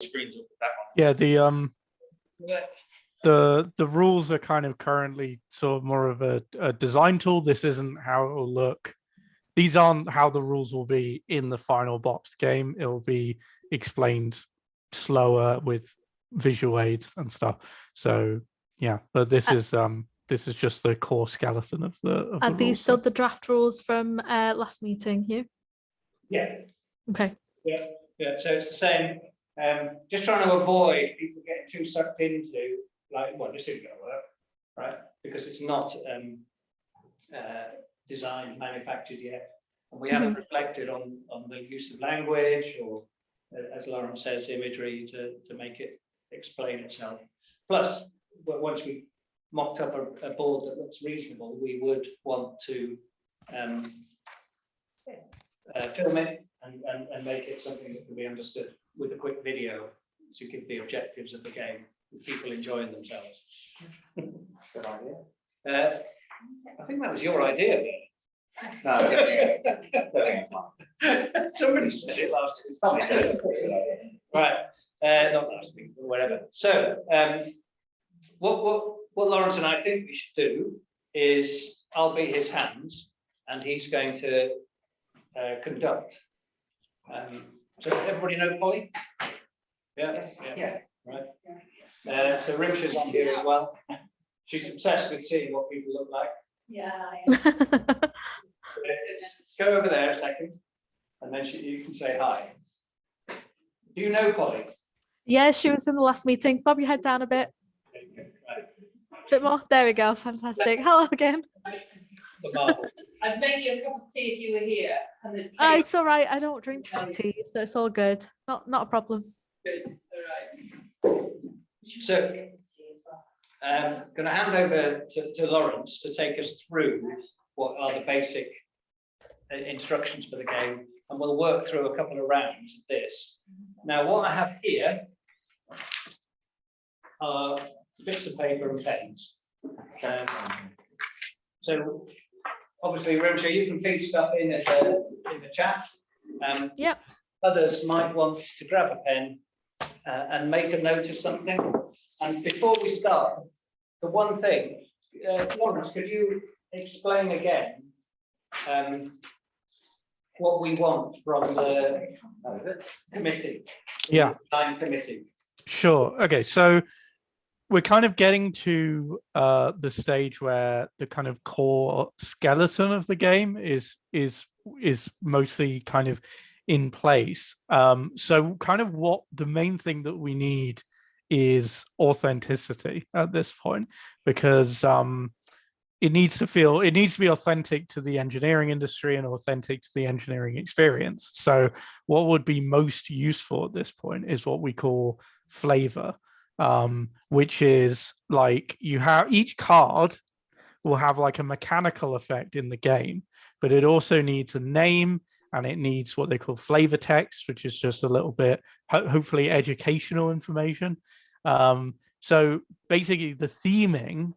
screens up with that one. Yeah, The rules are kind of currently sort of more of a design tool. This isn't how it will look. These aren't how the rules will be in the final boxed game. It will be explained slower with visual aids and stuff. So yeah, but this is just the core skeleton of the. Are the these rules still set. the draft rules from last meeting, Hugh? yeah, Okay. yeah. So it's the same. Just trying to avoid people getting too sucked into like, well, this isn't going to work, right? Because it's not designed, manufactured yet, and we haven't reflected on the use of language or, as Lawrence says, imagery to make it explain itself. Plus, once we mocked up a board that looks reasonable, we would want to film it and make it something that can be understood with a quick video to give the objectives of the game, with people enjoying themselves. Good idea. I think that was your idea, Ben. No, Somebody said it last week. somebody said it. Right, not last week, but whatever. So, what Lawrence and I think we should do is, I'll be his hands, and he's going to conduct. So everybody know Polly? Yeah, Yeah. right. So Rimsha's on here as well. She's obsessed with seeing what people look like. Yeah, I am. Let's go over there a second, and then you can say hi. Do you know Polly? Yeah, she was in the last meeting. Bob your head down a bit. Right. Bit more. There we go. Fantastic. Hello again. The marble. I'd make you a cup of tea if you were here. And there's Oh, cake. it's all right. I don't drink tea, so it's all good. Not a problem. Good. All right. So, going to hand over to Lawrence to take us through what are the basic instructions for the game, and we'll work through a couple of rounds of this. Now, what I have here are bits of paper and pens. So, obviously, Rimsha, you can feed stuff in the chat. Yep. Others might want to grab a pen and make a note of something. And before we start, the one thing, Lawrence, could you explain again what we want from the committee? Yeah. Design committee. Sure. Okay. So we're kind of getting to the stage where the kind of core skeleton of the game is mostly kind of in place. So kind of what the main thing that we need is authenticity at this point, because it needs to be authentic to the engineering industry and authentic to the engineering experience. So what would be most useful at this point is what we call flavor, which is like each card will have like a mechanical effect in the game, but it also needs a name, and it needs what they call flavor text, which is just a little bit, hopefully educational information. So basically the theming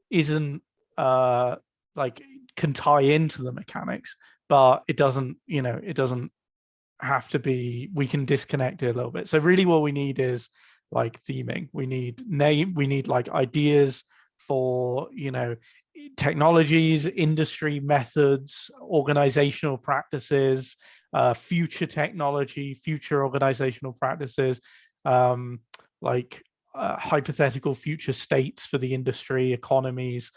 isn't like can tie into the mechanics, but it doesn't have to be, we can disconnect it a little bit. So really what we need is like theming. We need like ideas for, technologies, industry methods, organizational practices, future technology, future organizational practices, hypothetical future states for the industry, economies.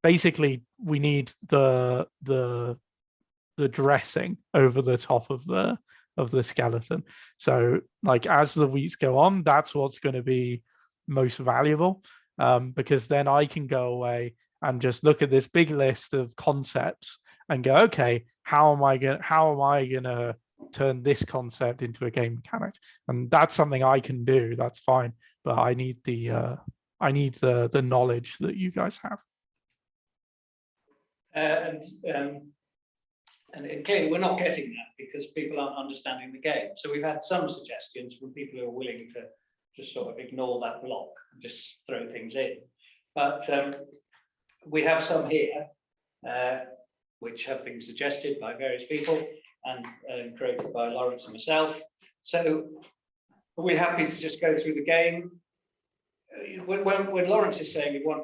Basically, we need the dressing over the top of the skeleton. So like as the weeks go on, that's what's going to be most valuable, because then I can go away and just look at this big list of concepts and go, okay, how am I gonna turn this concept into a game mechanic? And that's something I can do. That's fine, but I need the knowledge that you guys have. And clearly we're not getting that because people aren't understanding the game. So we've had some suggestions from people who are willing to just sort of ignore that block and just throw things in. But we have some here which have been suggested by various people and created by Lawrence and myself. So Are we happy to just go through the game? When Lawrence is saying we want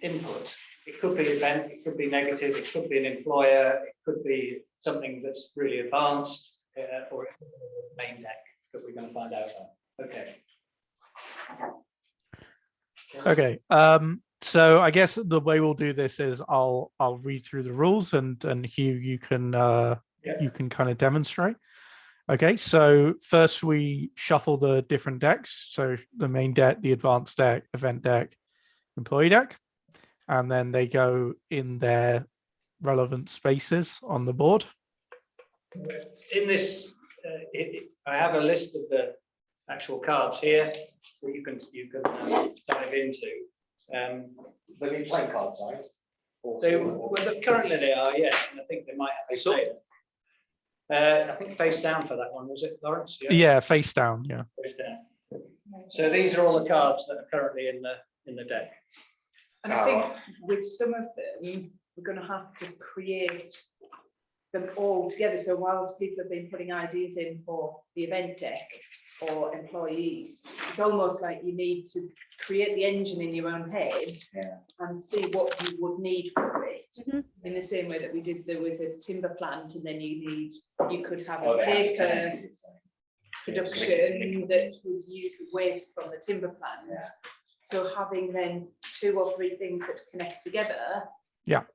input, it could be event, it could be negative, it could be an employer, it could be something that's really advanced, or it could be the main deck that we're going to find out about. Okay. Okay. So I guess the way we'll do this is I'll read through the rules, and Hugh, you can kind of demonstrate. Okay, so first we shuffle the different decks. So the main deck, the advanced deck, event deck, employee deck, and then they go in their relevant spaces on the board. In this, I have a list of the actual cards here that you can dive into. They've been playing card size. Currently they are, yes, and I think they might have a stay. I think face down for that one, was it, Lawrence? Yeah, face down. Yeah. Face down. So these are all the cards that are currently in the deck. And I think with some of them, we're going to have to create them all together. So whilst people have been putting ideas in for the event deck or employees, it's almost like you need to create the engine in your own head and see what you would need for it. In the same way that we did, there was a timber plant, and then you could have a paper production that would use the waste from the timber plant. So having then 2 or 3 things that connect together. But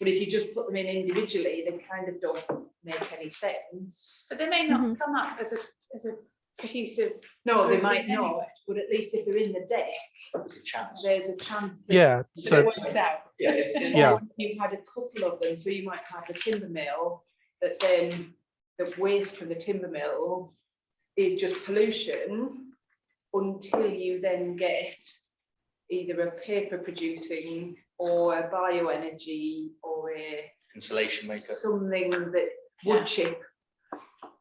if you just put them in individually, they kind of don't make any sense. But they may not come up as a cohesive. No, they might not, but at least if they're in the deck, There's a chance. there's a chance that Yeah. it So works out. Yeah. You've had a couple of them, so you might have the timber mill, that then the waste from the timber mill is just pollution until you then get either a paper producing or a bioenergy or a Insulation maker. something that wood chip,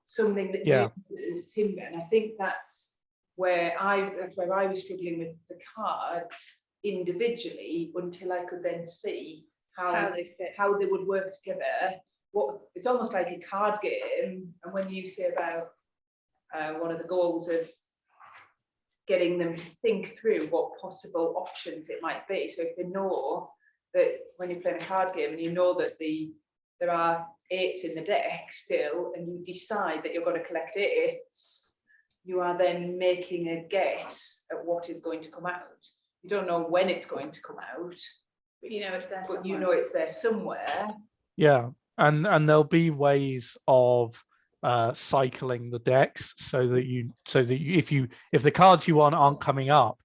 something that uses timber. And I think that's where I was struggling with the cards individually until I could then see how they would work together. It's almost like a card game. And when you say about one of the goals of getting them to think through what possible options it might be. So if they know that when you're playing a card game and you know that there are 8s in the deck still, and you decide that you're going to collect 8s, you are then making a guess at what is going to come out. You don't know when it's going to come out, But you know it's there. but you know it's there somewhere. yeah, and there'll be ways of cycling the decks so that if the cards you want aren't coming up,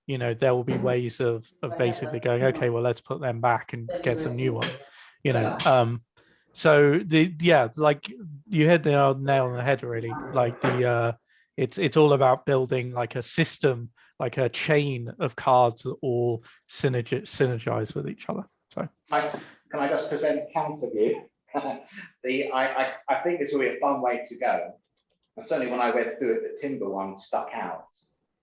there will be ways of basically going, okay, well, let's put them back and get some new ones, so like you hit the nail on the head, really. Like it's all about building like a system, like a chain of cards that all synergize with each other. So Can I just present a counter view? I think this will be a fun way to go. And certainly when I went through it, the timber one stuck out.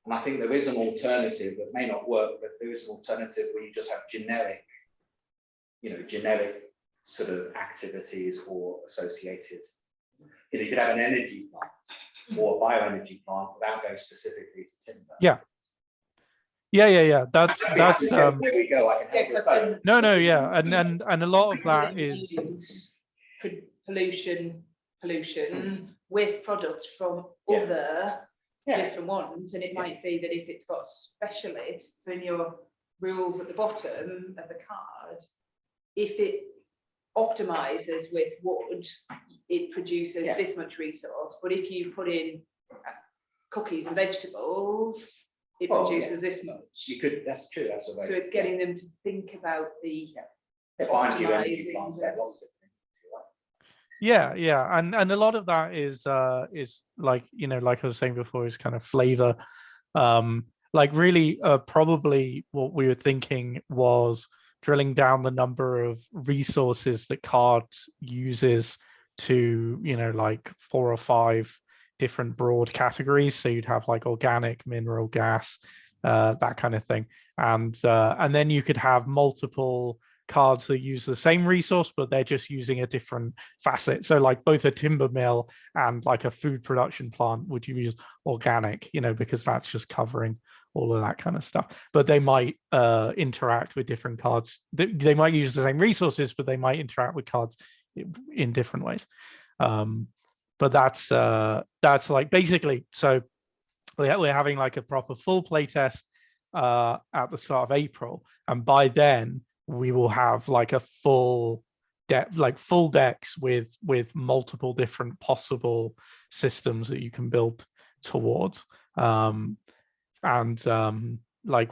And I think there is an alternative that may not work, but there is an alternative where you just have generic sort of activities or associated. You could have an energy plant or a bioenergy plant without going specifically to timber. Yeah. That's there we go. I can help with both. no, yeah, and a lot of that is pollution, waste product from other different ones. And it might be that if it's got specialists in your rules at the bottom of the card, if it optimizes with wood, it produces this much resource. But if you put in cookies and vegetables, it produces this much. You could. That's true. That's a way. So it's getting them to think about the Find you energy optimizing plants. versus- yeah, and a lot of that is like like I was saying before, is kind of flavor. Like really, probably what we were thinking was drilling down the number of resources that cards uses to like 4 or 5 different broad categories. So you'd have like organic, mineral, gas, that kind of thing, and then you could have multiple cards that use the same resource, but they're just using a different facet. So like both a timber mill and like a food production plant would use organic, because that's just covering all of that kind of stuff. But they might interact with different cards. They might use the same resources, but they might interact with cards in different ways. But that's like basically, so we're having like a proper full play test at the start of April, and by then we will have like a full decks with multiple different possible systems that you can build towards. Like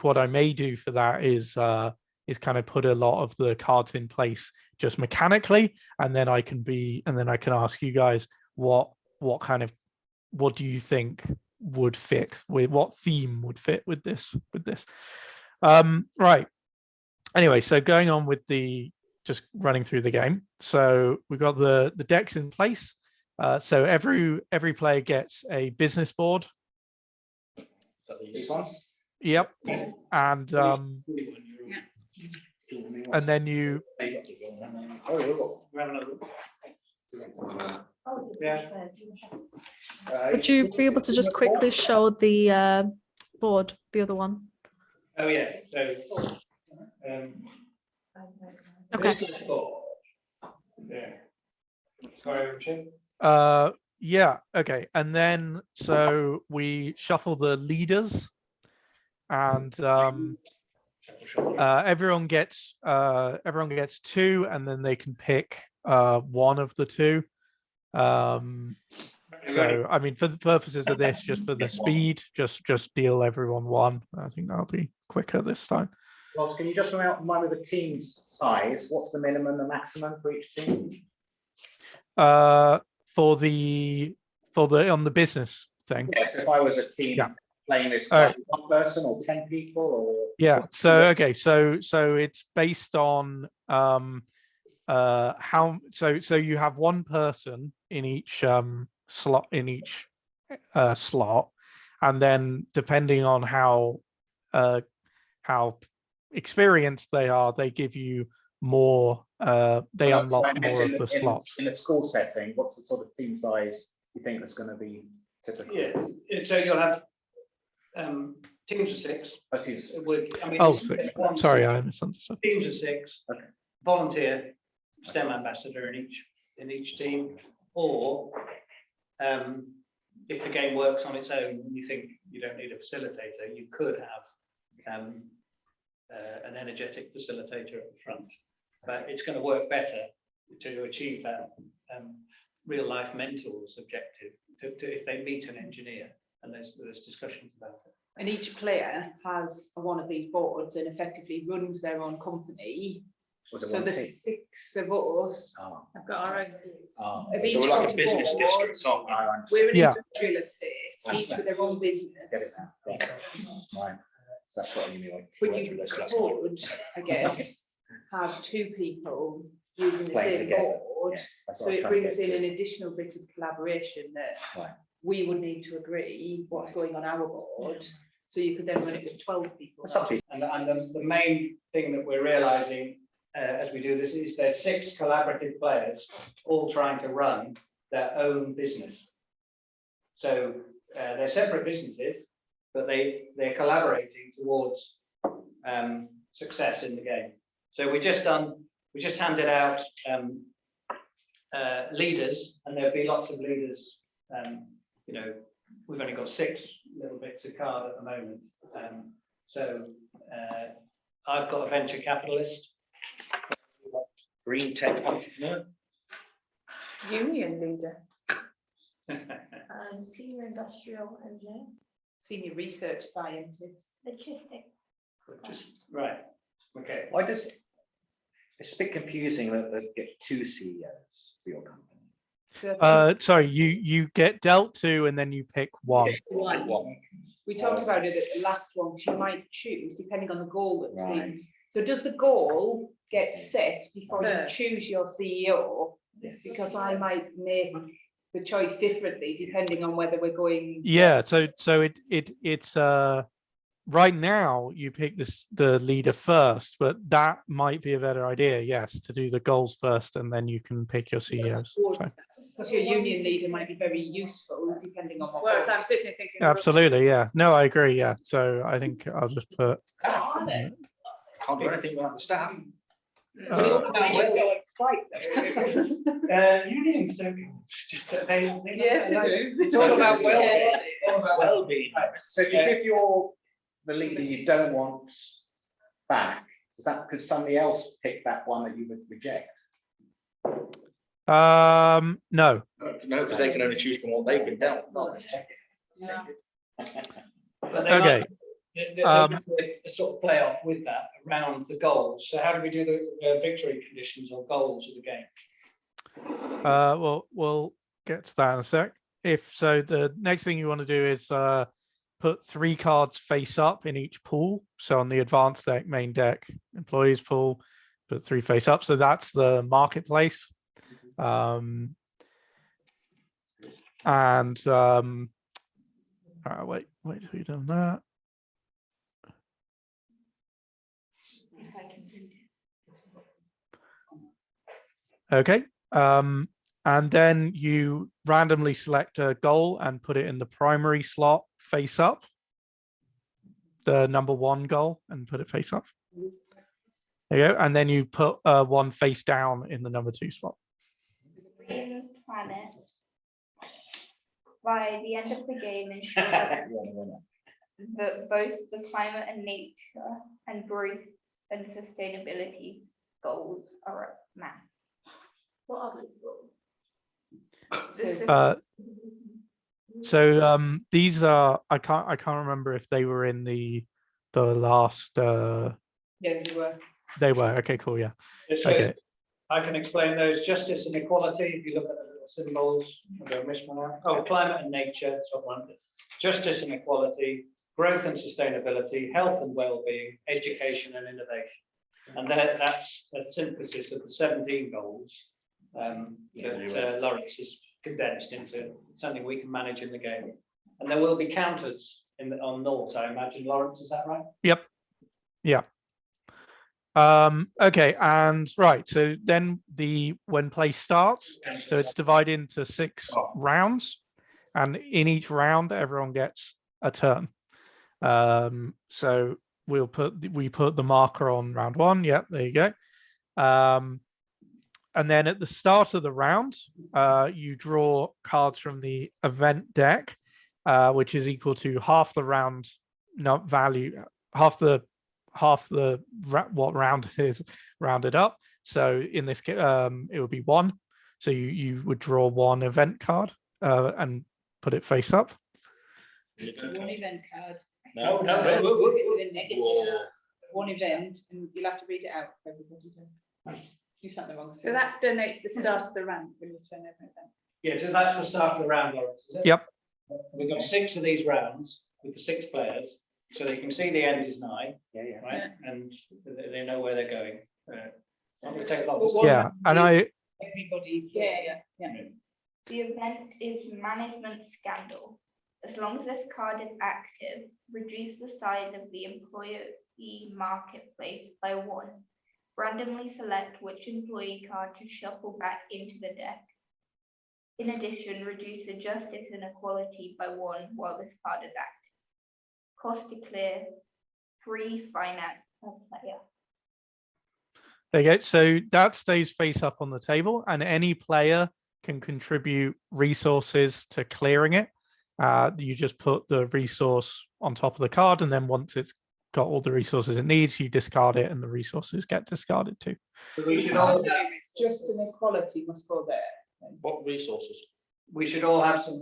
what I may do for that is kind of put a lot of the cards in place just mechanically, and then I can ask you guys what do you think would fit with, what theme would fit with this. Right. Anyway, so going on with just running through the game. So we've got the decks in place. So every player gets a business board. These ones? Yep. And then you Would you be able to just quickly show the board, the other one? Oh, yeah, so. Okay. Business board. Yeah. Sorry, Richard. yeah, okay. And then so we shuffle the leaders, and everyone gets two, and then they can pick one of the two. So I mean, for the purposes of this, just for the speed, just deal everyone one. I think that'll be quicker this time. Ross, can you just remind me of the team's size? What's the minimum, the maximum for each team? For the on the business thing. Yes, if I was a team playing this, All right. 1 person or 10 people, or Yeah. So okay. So it's based on how. So you have one person in each slot slot, and then depending on how experienced they are, they give you more. They unlock more of the slots. In a school setting, what's the sort of team size you think that's going to be typical? Yeah, so you'll have teams of 6. Oh, teams. Oh, 6. Sorry, I misunderstood. Teams of 6. Okay. Volunteer STEM ambassador in each team, or if the game works on its own and you think you don't need a facilitator, you could have an energetic facilitator at the front. But it's going to work better to achieve that real life mentor's objective if they meet an engineer, and there's discussions about it. And each player has one of these boards and effectively runs their own company. Was it So one the team? 6 of us Oh, I've got our own. have each so we're got like a a business board. district. Oh, I understand. We're an Yeah. industrial estate, each with their own business. Get it now. Right. Right. So that's what you mean. Like, But you could, I guess, have 2 people using the Playing same together. board. Yes, that's what So I'm it trying to brings get in to. an additional bit of collaboration that Right. we would need to agree what's Right. going on our board. So you could then run it with 12 people. Some people- And the main thing that we're realizing as we do this is there's 6 collaborative players all trying to run their own business. So they're separate businesses, but they're collaborating towards success in the game. So we just handed out leaders, and there'll be lots of leaders. We've only got 6 little bits of card at the moment. So I've got a venture capitalist, Green tech entrepreneur. Union leader. Senior industrial engineer, Senior research scientist. logistics. just right. Okay. Why does it's a bit confusing that they get 2 CEOs for your company? So Sorry, you get dealt 2, and then you pick one. one. We talked about it at the last one, because you might choose depending on the goal that's Right. been. So does the goal get set before you First. choose your CEO? Yes. Because I might make the choice differently depending on whether we're going. Yeah. So it's right now you pick the leader first, but that might be a better idea. Yes, to do the goals first, and then you can pick your CEOs. So, Because your union leader might be very useful depending on what. Whereas goal. I'm sitting here thinking. absolutely, yeah. No, I agree. Yeah. So I think I'll just put. Can't do anything without the staff. Unions don't just they Yes, they do. It's all about well-being. All about well-being. So if you give the leader you don't want back, could somebody else pick that one that you would reject? No. No, because they can only choose from what they've been dealt. But they Okay. might- a sort of play off with that around the goals. So how do we do the victory conditions or goals of the game? Well, we'll get to that in a sec. If so, the next thing you want to do is put 3 cards face up in each pool. So on the advanced deck, main deck, employees pool, put 3 face up. So that's the marketplace. Wait, who done that? Okay. And then you randomly select a goal and put it in the primary slot face up. The number 1 goal and put it face up. There you go. And then you put 1 face down in the number 2 slot. Green planet. By the end of the game, ensure that both the climate and nature and growth and sustainability goals are met. What are these goals? These are I can't remember if they were in the last Yeah, you were. they were. Okay, cool, yeah. So Okay. I can explain those. Justice and equality. If you look at the little symbols, I don't miss one out. Oh, climate and nature. Top one. Justice and equality, growth and sustainability, health and well-being, education and innovation. And that's a synthesis of the 17 goals that Lawrence has condensed into something we can manage in the game. And there will be counters on naught, I imagine. Lawrence, is that right? Yep. Yeah. Okay, and right, so then when play starts, so it's divided into 6 rounds, and in each round everyone gets a turn. So we put the marker on round 1. Yep, there you go. And then at the start of the round, you draw cards from the event deck, which is equal to half the round value, half the what round it is rounded up. So in this case, it would be 1. So you would draw 1 event card and put it face up. 1 event card. No. One event, and you'll have to read it out for everybody. Do something wrong. So that's donates the start of the round when you turn over event. Yeah, so that's the start of the round, Lawrence, is it? Yep. We've got 6 of these rounds with the 6 players, so they can see the end is nigh, Yeah. right? And they know where they're going. Not going to take long. Well, Yeah, and Everybody, yeah. The event is management scandal. As long as this card is active, reduce the size of the employee marketplace by 1. Randomly select which employee card to shuffle back into the deck. In addition, reduce the justice and equality by 1 while this card is active. Cost to clear, free finance per player. there you go. So that stays face up on the table, and any player can contribute resources to clearing it. You just put the resource on top of the card, and then once it's got all the resources it needs, you discard it, and the resources get discarded too. So we should all Just an equality must go there. What resources? we should all have some.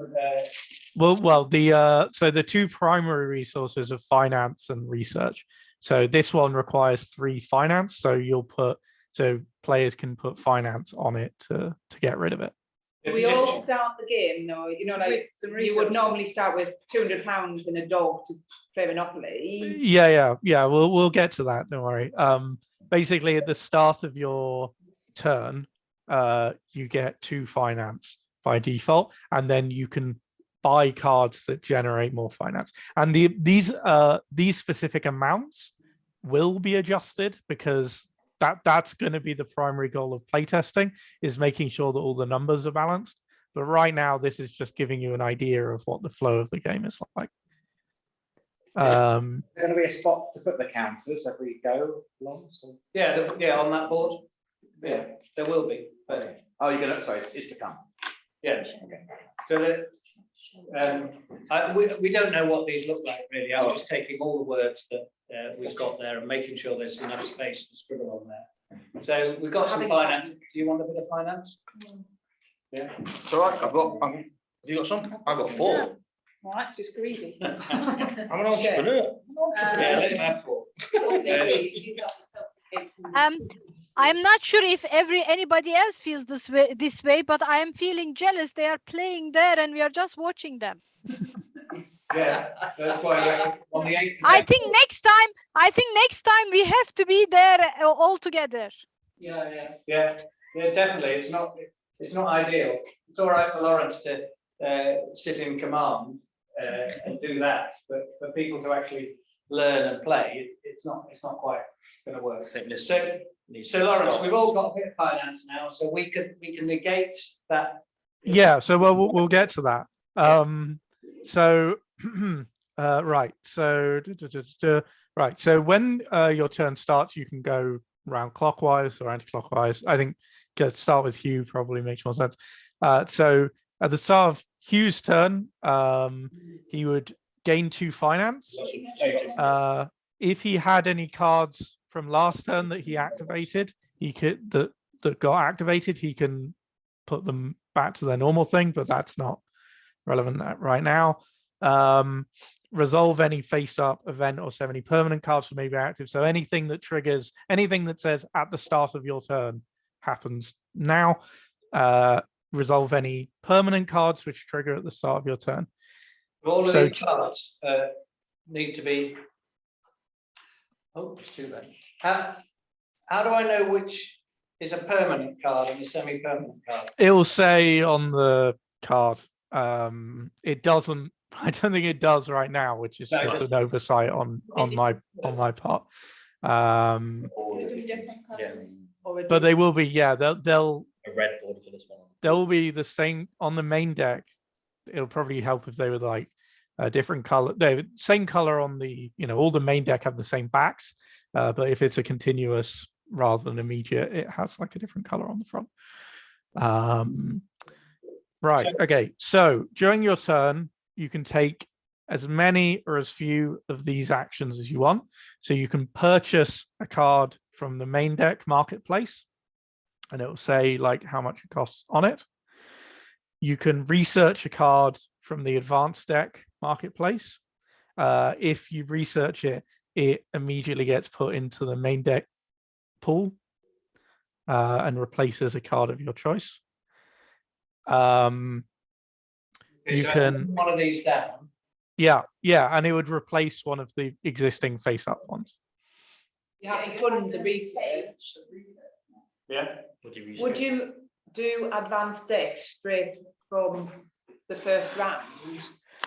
Well, the 2 primary resources are finance and research. So this one requires 3 finance. So players can put finance on it to get rid of it. We all start the game, no, like With some you would resources. normally start with £200 and a dog to play Monopoly. Yeah. We'll get to that. Don't worry. Basically, at the start of your turn, you get 2 finance by default, and then you can buy cards that generate more finance. And these specific amounts will be adjusted, because that's going to be the primary goal of playtesting, is making sure that all the numbers are balanced. But right now, this is just giving you an idea of what the flow of the game is like. There's going to be a spot to put the counters as we go along. So. Yeah, on that board. Yeah, there will be. But, Oh, you're gonna. Sorry, it's to come. yes. Okay. So we don't know what these look like really. I'm just taking all the words that we've got there and making sure there's enough space to scribble on there. So we've got some finance. Do you want a bit of finance? Yeah. It's all right, have you got some? I've got 4. Well, that's just greedy. I'm an entrepreneur. Yeah, let him have 4. I'm not sure if anybody else feels this way, but I am feeling jealous. They are playing there and we are just watching them. Yeah, that's why on the 8th. I think next time we have to be there all together. Yeah, definitely. It's not ideal. It's all right for Lawrence to sit in command and do that, but for people to actually learn and play, it's not quite going to work. So Lawrence, we've all got a bit of finance now, so we can negate that. Yeah, so we'll get to that. Right. So when your turn starts, you can go round clockwise or anti-clockwise. I think start with Hugh probably makes more sense. So at the start of Hugh's turn, he would gain 2 finance. If he had any cards from last turn that he activated, that got activated, he can put them back to their normal thing, but that's not relevant right now. Resolve any face-up event or any permanent cards from maybe active. So anything that triggers, anything that says at the start of your turn happens now. Resolve any permanent cards which trigger at the start of your turn. All of these cards need to be. Oh, it's too late. How do I know which is a permanent card and a semi-permanent card? It will say on the card. It doesn't. I don't think it does right now, which is just an oversight on my part. But they will be. Yeah, they'll. A red border for this one. They'll be the same on the main deck. It'll probably help if they were like a different color. They same color on the, all the main deck have the same backs, but if it's a continuous rather than immediate, it has like a different color on the front. Right. Okay. So during your turn, you can take as many or as few of these actions as you want. So you can purchase a card from the main deck marketplace, and it will say like how much it costs on it. You can research a card from the advanced deck marketplace. If you research it, it immediately gets put into the main deck pool and replaces a card of your choice. You can one of these down. Yeah, and it would replace one of the existing face-up ones. You haven't done the research. Yeah. Would you do advanced deck straight from the first round?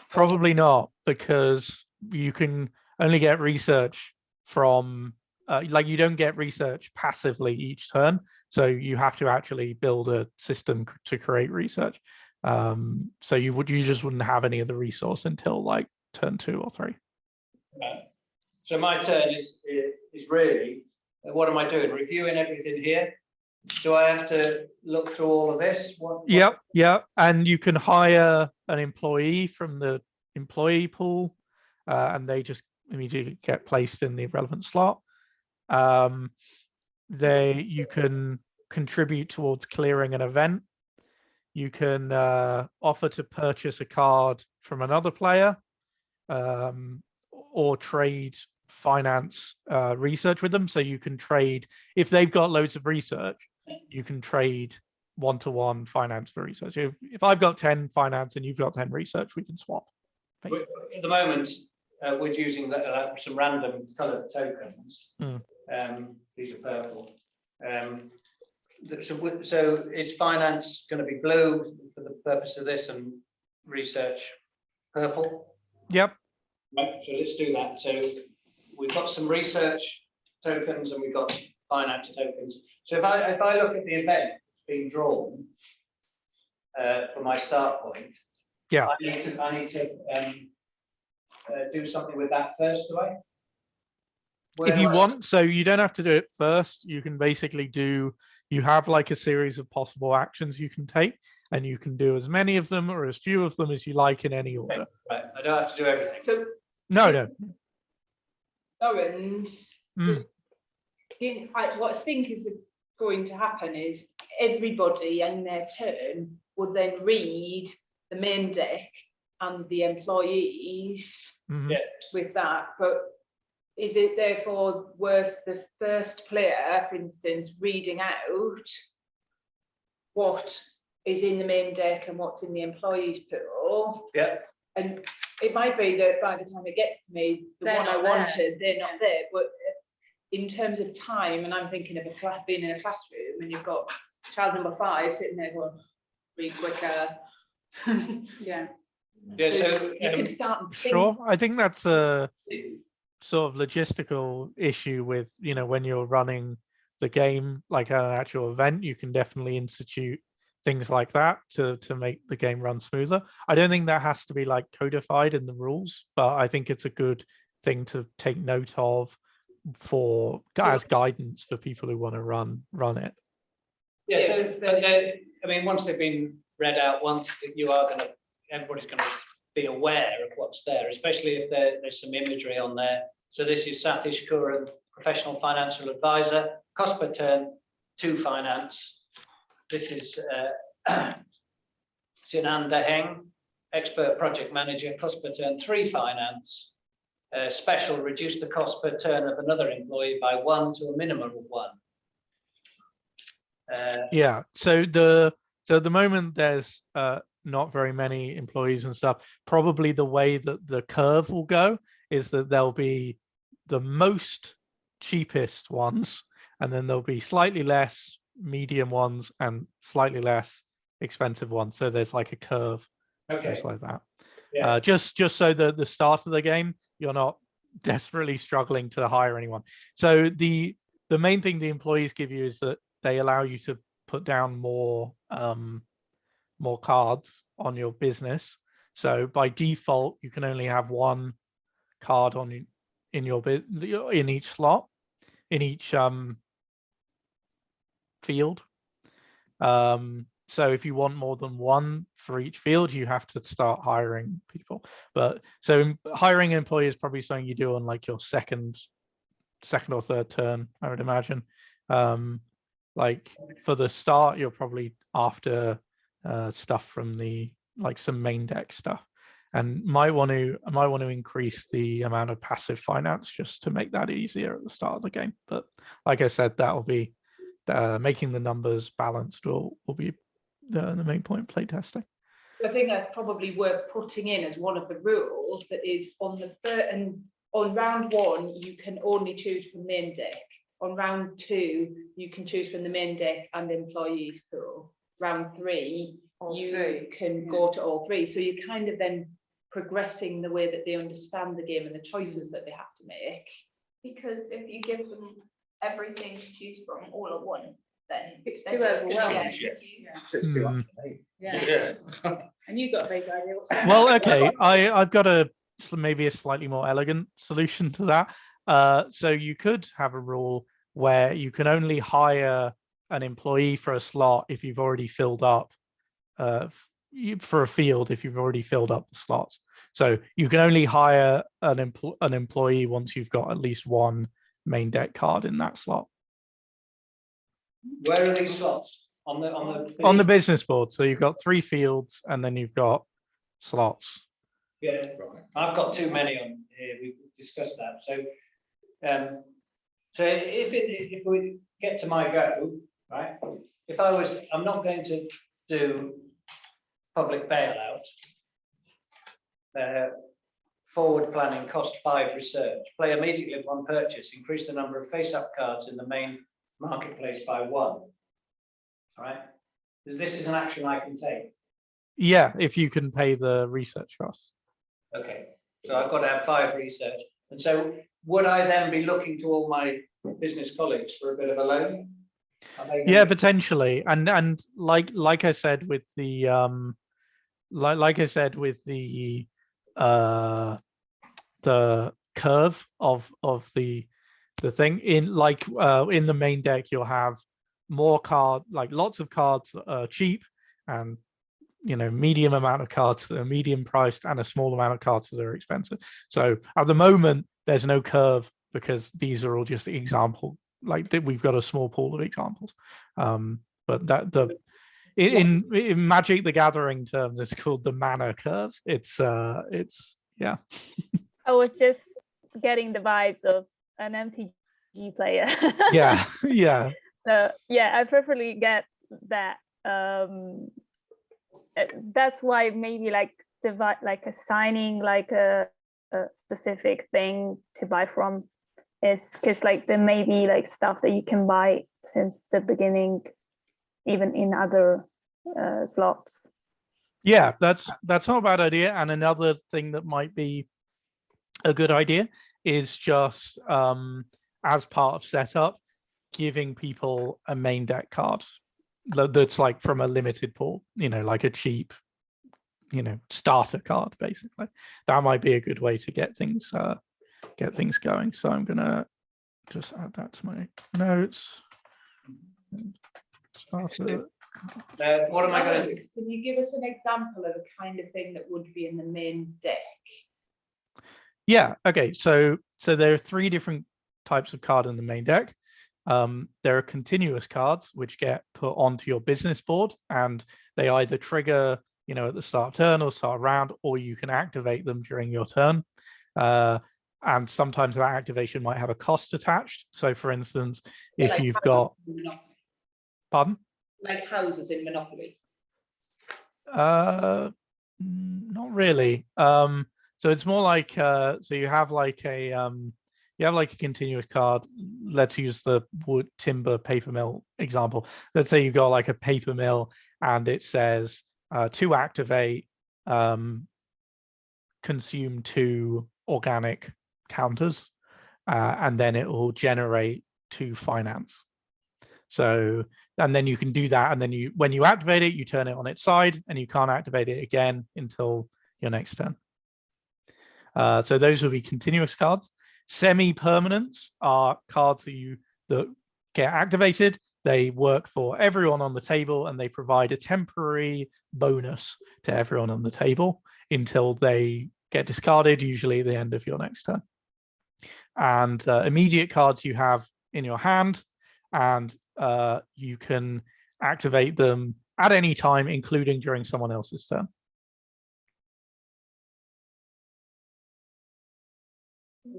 Probably not, because you can only get research from you don't get research passively each turn, so you have to actually build a system to create research. So you just wouldn't have any of the resource until like turn 2 or 3. So my turn is really, what am I doing? Reviewing everything here. Do I have to look through all of this? Yep. And you can hire an employee from the employee pool, and they just immediately get placed in the relevant slot. You can contribute towards clearing an event. You can offer to purchase a card from another player, or trade finance research with them. So you can trade, if they've got loads of research, you can trade 1-to-1 finance for research. If I've got 10 finance and you've got 10 research, we can swap. Basically. At the moment, we're using some random colored tokens. These are purple. So is finance going to be blue for the purpose of this, and research purple. Yep. Right, so let's do that. So we've got some research tokens and we've got finance tokens. So if I look at the event being drawn for my start point, Yeah. I need to do something with that first, do I? If you want, so you don't have to do it first. You can basically do, you have like a series of possible actions you can take, and you can do as many of them or as few of them as you like in any order. Right, I don't have to do everything. So, No. Lawrence, Mm. what I think is going to happen is everybody in their turn would then read the main deck and the employees Mhm. Yeah. with that, but is it therefore worth the first player, for instance, reading out what is in the main deck and what's in the employees pool? Yeah. And it might be that by the time it gets to me, the They're one I not there. wanted, they're not there, but in terms of time, and I'm thinking of a class, being in a classroom and you've got child number 5 sitting there going, read quicker. Yeah. Yeah, so you can start and think. Sure. I think that's a sort of logistical issue with, you know, when you're running the game like at an actual event, you can definitely institute things like that to make the game run smoother. I don't think that has to be like codified in the rules, but I think it's a good thing to take note of for as guidance for people who want to run it. Yeah, so Yeah, but I mean, once they've been read out, everybody's going to be aware of what's there, especially if there's some imagery on there. So this is Satish Kuran, professional financial advisor, cost per turn 2 finance. This is Sinan Deheng, expert project manager, cost per turn 3 finance. Special, reduce the cost per turn of another employee by 1 to a minimum of 1. Yeah. So at the moment there's not very many employees and stuff. Probably the way that the curve will go is that there'll be the most cheapest ones, and then there'll be slightly less medium ones and slightly less expensive ones. So there's like a curve, just like that. Yeah. Just so that the start of the game, you're not desperately struggling to hire anyone. So the main thing the employees give you is that they allow you to put down more cards on your business. So by default, you can only have 1 card in each slot, in each field. So if you want more than 1 for each field, you have to start hiring people. But so hiring an employee is probably something you do on like your second or third turn, I would imagine. Like for the start, you're probably after stuff from the like some main deck stuff, and might want to increase the amount of passive finance just to make that easier at the start of the game. But like I said, that will be making the numbers balanced will be the main point of playtesting. I think that's probably worth putting in as one of the rules, that is on the third and on round 1, you can only choose from main deck. On round 2, you can choose from the main deck and employees pool. Round 3, you can go to all 3. So you're kind of then progressing the way that they understand the game and the choices that they have to make. Because if you give them everything to choose from all at once, then It's they're too just overwhelming. gonna get Yeah. confused. So it's too Hmm. much for me. Yeah. Yeah. And you've got a vague idea what's going on. Well, okay, I've got maybe a slightly more elegant solution to that. So you could have a rule where you can only hire an employee for a slot if you've already filled up for a field if you've already filled up the slots. So you can only hire an employee once you've got at least 1 main deck card in that slot Where are these slots? On the business board. So you've got 3 fields and then you've got slots. Yeah, I've got too many on here. We've discussed that. So, so if we get to my go, right? I'm not going to do public bailout. Forward planning, cost 5 research. Play immediately upon purchase. Increase the number of face-up cards in the main marketplace by 1. All right. This is an action I can take. Yeah, if you can pay the research costs. Okay, so I've got to have 5 research. And so would I then be looking to all my business colleagues for a bit of a loan? Are they Yeah, gonna- potentially. And like I said with the like I said with the curve of the thing in in the main deck, you'll have more lots of cards that are cheap, and medium amount of cards that are medium priced, and a small amount of cards that are expensive. So at the moment there's no curve because these are all just example, we've got a small pool of examples. But that in Magic the Gathering terms, it's called the mana curve. It's yeah. I was just getting the vibes of an MTG player. Yeah, yeah. So yeah, I preferably get that. That's why maybe assigning a specific thing to buy from is because there may be stuff that you can buy since the beginning, even in other slots. Yeah, that's not a bad idea. And another thing that might be a good idea is just as part of setup, giving people a main deck card that's from a limited pool, like a cheap, starter card, basically. That might be a good way to get things going. So I'm gonna just add that to my notes. Starter. What am I going to do? Can you give us an example of the kind of thing that would be in the main deck? Yeah, okay. So there are 3 different types of card in the main deck. There are continuous cards which get put onto your business board, and they either trigger, at the start of turn or start round, or you can activate them during your turn. And sometimes that activation might have a cost attached. So for instance, if you've got, pardon? Like houses in Monopoly. Not really. So it's more like so you have a continuous card. Let's use the wood, timber, paper mill example. Let's say you've got a paper mill and it says to activate, consume 2 organic counters, and then it will generate 2 finance. So, and then you can do that, and then when you activate it, you turn it on its side, and you can't activate it again until your next turn. So those will be continuous cards. Semi-permanents are cards that get activated. They work for everyone on the table, and they provide a temporary bonus to everyone on the table until they get discarded, usually at the end of your next turn. And immediate cards you have in your hand, and you can activate them at any time, including during someone else's turn.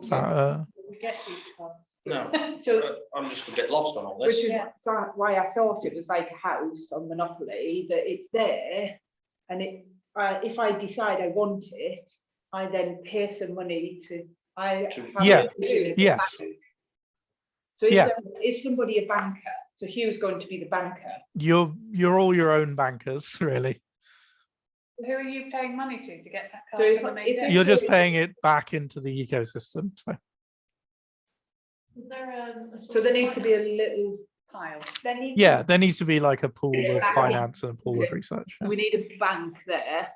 So, We get these cards. No, So I'm just gonna get lost on all this. which is why I thought it was like a house on Monopoly, that it's there, and if I decide I want it, I then pay some money to. Yeah, yes. So Yeah. is somebody a banker? So Hugh's going to be the banker. You're all your own bankers, really. Who are you paying money to get that So card if from the I- main if deck? You're just paying it back into the ecosystem. So there needs to be a little Pile. Yeah, there needs to be a pool of Yeah. finance and a pool of Okay. research. We need a bank there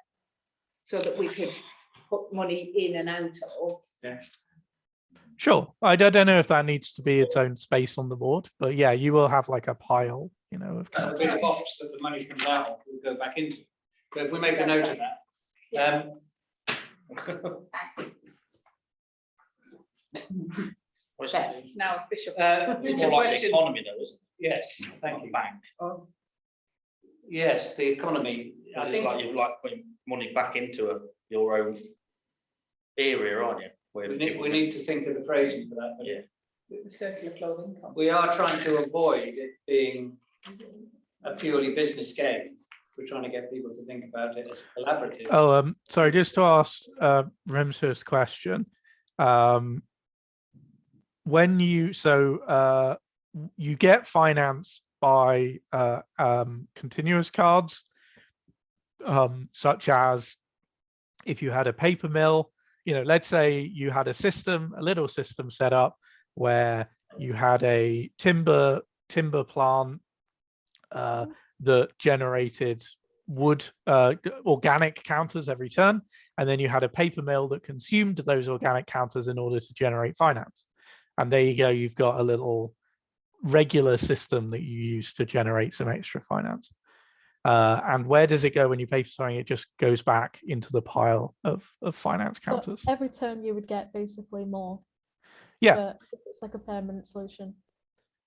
so that we could put money in and out of. Sure. I don't know if that needs to be its own space on the board, but yeah, you will have a pile, of The cards. big box that the money comes out of will go back into. So if we make a note of that. It's now official. It's It's a more like the question. economy though, isn't Yes, thank it? you. Bank. Yes, the economy. I It's think like you're putting money back into your own area, aren't you? Where we people need to think of the phrasing for that. But Yeah. Circular flow of income. we are trying to avoid it being a purely business game. We're trying to get people to think about it as collaborative. Oh, sorry, just to ask Rimsur's question. When you you get finance by continuous cards, such as if you had a paper mill, let's say you had a little system set up where you had a timber plant that generated wood organic counters every turn, and then you had a paper mill that consumed those organic counters in order to generate finance. And there you go, you've got a little regular system that you use to generate some extra finance. And where does it go when you pay for something? It just goes back into the pile of finance counters. So every turn you would get basically more. Yeah. But it's like a permanent solution.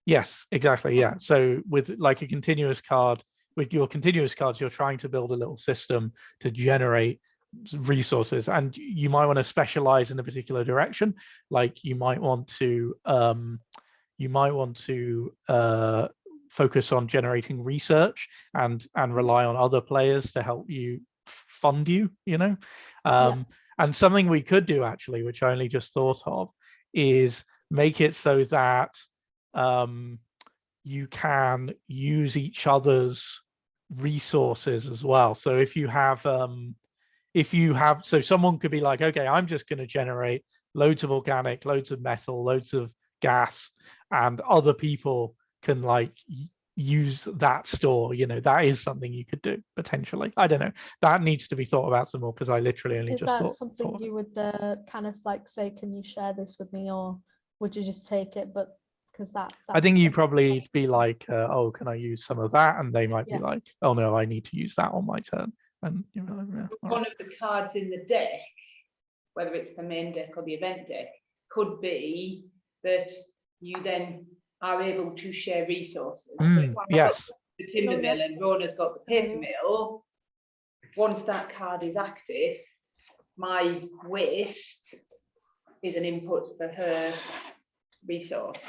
Yes, exactly. Yeah. So with like a continuous card, with your continuous cards, you're trying to build a little system to generate resources, and you might want to specialize in a particular direction. Like you might want to focus on generating research and rely on other players to help you fund you, and something we could do actually, which I only just thought of, is make it so that you can use each other's resources as well. So if you have so someone could be like, okay, I'm just going to generate loads of organic, loads of metal, loads of gas, and other people can like use that store. That is something you could do potentially. I don't know, that needs to be thought about some more, because I literally only Is just that something you would kind of like say, can you share this with me, or would you just take it? But because I think you probably be like, oh, can I use some of that? And they might be like, oh no, I need to use that on my turn. And one of the cards in the deck, whether it's the main deck or the event deck, could be that you then are able to share resources. So if I've yes. got the timber mill and Rona's got the paper mill, once that card is active, my waste is an input for her resource.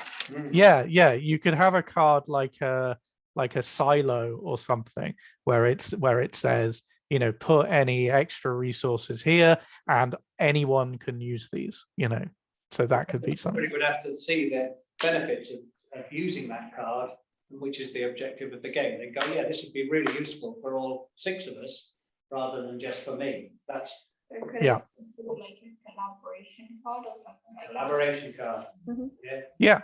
Yeah, you could have a card like a silo or something where it says, put any extra resources here and anyone can use these, so that could be something. We would have to see the benefits of using that card, which is the objective of the game. They go, yeah, this would be really useful for all 6 of us rather than just for me. That's like a collaboration card or something like that. Collaboration card. Yeah,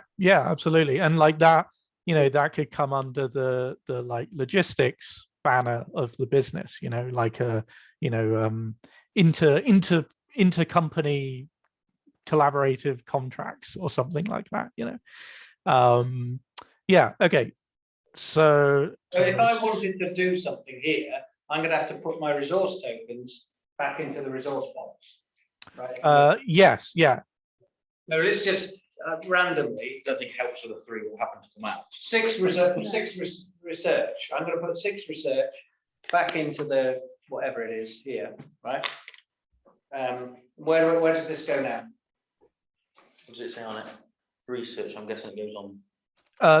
absolutely. And like that, that could come under the like logistics banner of the business, like a intercompany collaborative contracts or something like that. Yeah, okay. So if I wanted to do something here, I'm going to have to put my resource tokens back into the resource box, right? Yes, yeah. No, it's just randomly. Nothing helps with the 3 will happen to come out. 6 research. I'm going to put 6 research back into the whatever it is here, right? Where does this go now? What does it say on it? Research. I'm guessing it goes on.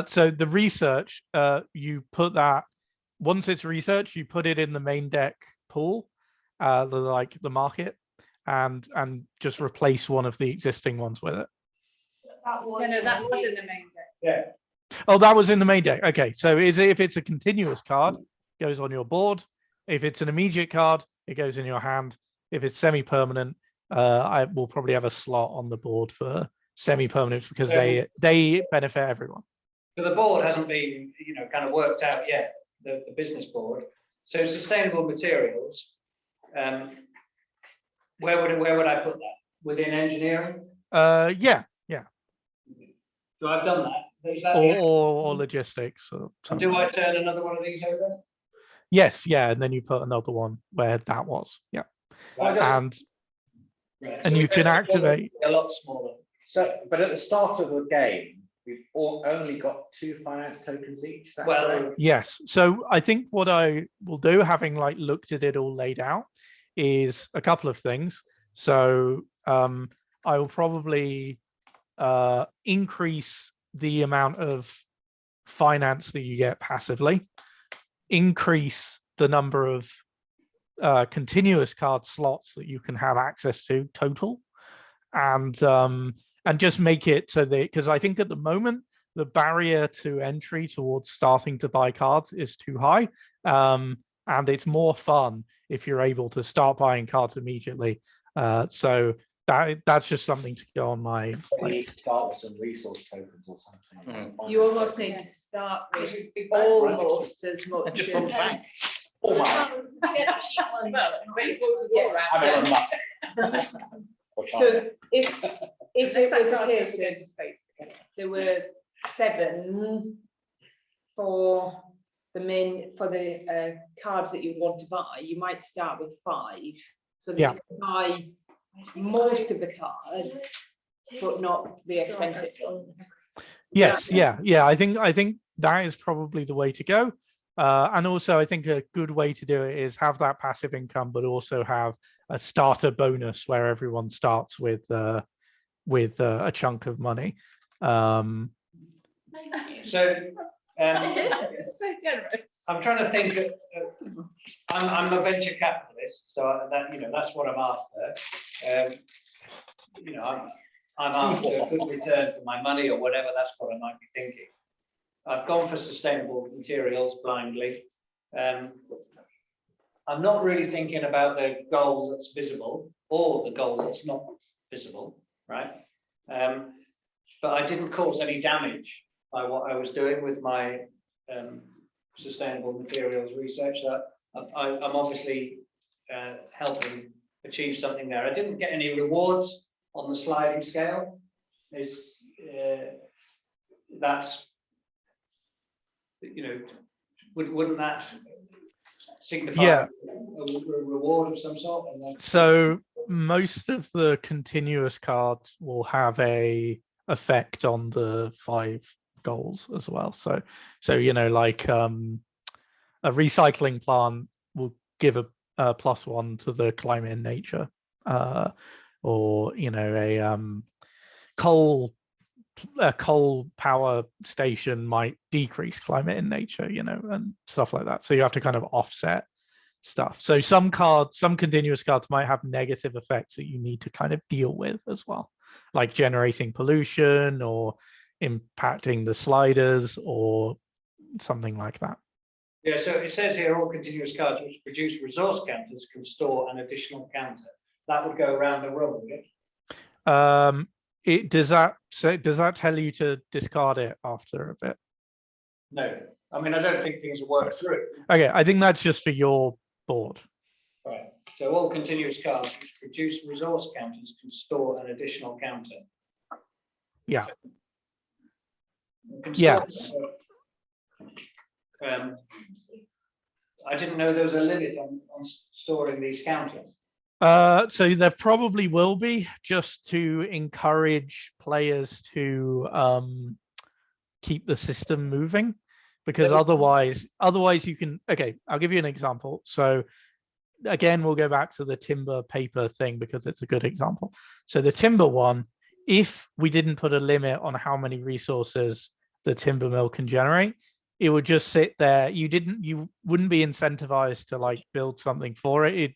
So the research, you put that, once it's research, you put it in the main deck pool, like the market, and just replace one of the existing ones with it. That was in the main deck. Yeah. Oh, that was in the main deck. Okay, so if it's a continuous card, it goes on your board. If it's an immediate card, it goes in your hand. If it's semi-permanent, I will probably have a slot on the board for semi-permanents, because they benefit everyone. So the board hasn't been, kind of worked out yet, the business board. So sustainable materials, where would I put that? Within engineering? Yeah. So I've done that. Is that or logistics or something. Do I turn another one of these over? Yes, yeah, and then you put another one where that was. Yeah. Right. And So you can activate a lot smaller. So, but at the start of the game, we've only got 2 finance tokens each. Is that correct? Yes. So I think what I will do, having like looked at it all laid out, is a couple of things. So I will probably increase the amount of finance that you get passively, increase the number of continuous card slots that you can have access to total, and just make it so that, because I think at the moment the barrier to entry towards starting to buy cards is too high. and it's more fun if you're able to start buying cards immediately. So that's just something to go on my. We need to start with some resource tokens or something. You almost need to start with almost as much Just as. from the bank. Oh my, I'm Elon Musk. Or China. So if it was a case that there were 7 for the cards that you want to buy, you might start with 5. So that Yeah. you can buy most of the cards, but not the expensive ones. Yes, yeah. I think that is probably the way to go. And also, I think a good way to do it is have that passive income, but also have a starter bonus where everyone starts with a chunk of money. So So generous. I'm trying to think. I'm a venture capitalist, so that's what I'm after. I'm after a good return for my money or whatever. That's what I might be thinking. I've gone for sustainable materials blindly. I'm not really thinking about the goal that's visible or the goal that's not visible, right? But I didn't cause any damage by what I was doing with my sustainable materials research. I'm obviously helping achieve something there. I didn't get any rewards on the sliding scale. That's, wouldn't that signify Yeah. a reward of some sort? So most of the continuous cards will have a effect on the 5 goals as well. So like a recycling plant will give a +1 to the climate and nature, or a coal power station might decrease climate and nature, and stuff like that. So you have to kind of offset stuff. So some continuous cards might have negative effects that you need to kind of deal with as well, like generating pollution or impacting the sliders or something like that. Yeah, so it says here all continuous cards which produce resource counters can store an additional counter. That would go around the room, would it? Does that tell you to discard it after a bit? No, I mean, I don't think things will work through. Okay, I think that's just for your board. Right, so all continuous cards which produce resource counters can store an additional counter. Yeah. Can Yes. I didn't know there was a limit on storing these counters. So there probably will be, just to encourage players to keep the system moving, because otherwise you can. Okay, I'll give you an example. So again, we'll go back to the timber paper thing because it's a good example. So the timber one, if we didn't put a limit on how many resources the timber mill can generate, it would just sit there. You wouldn't be incentivized to like build something for it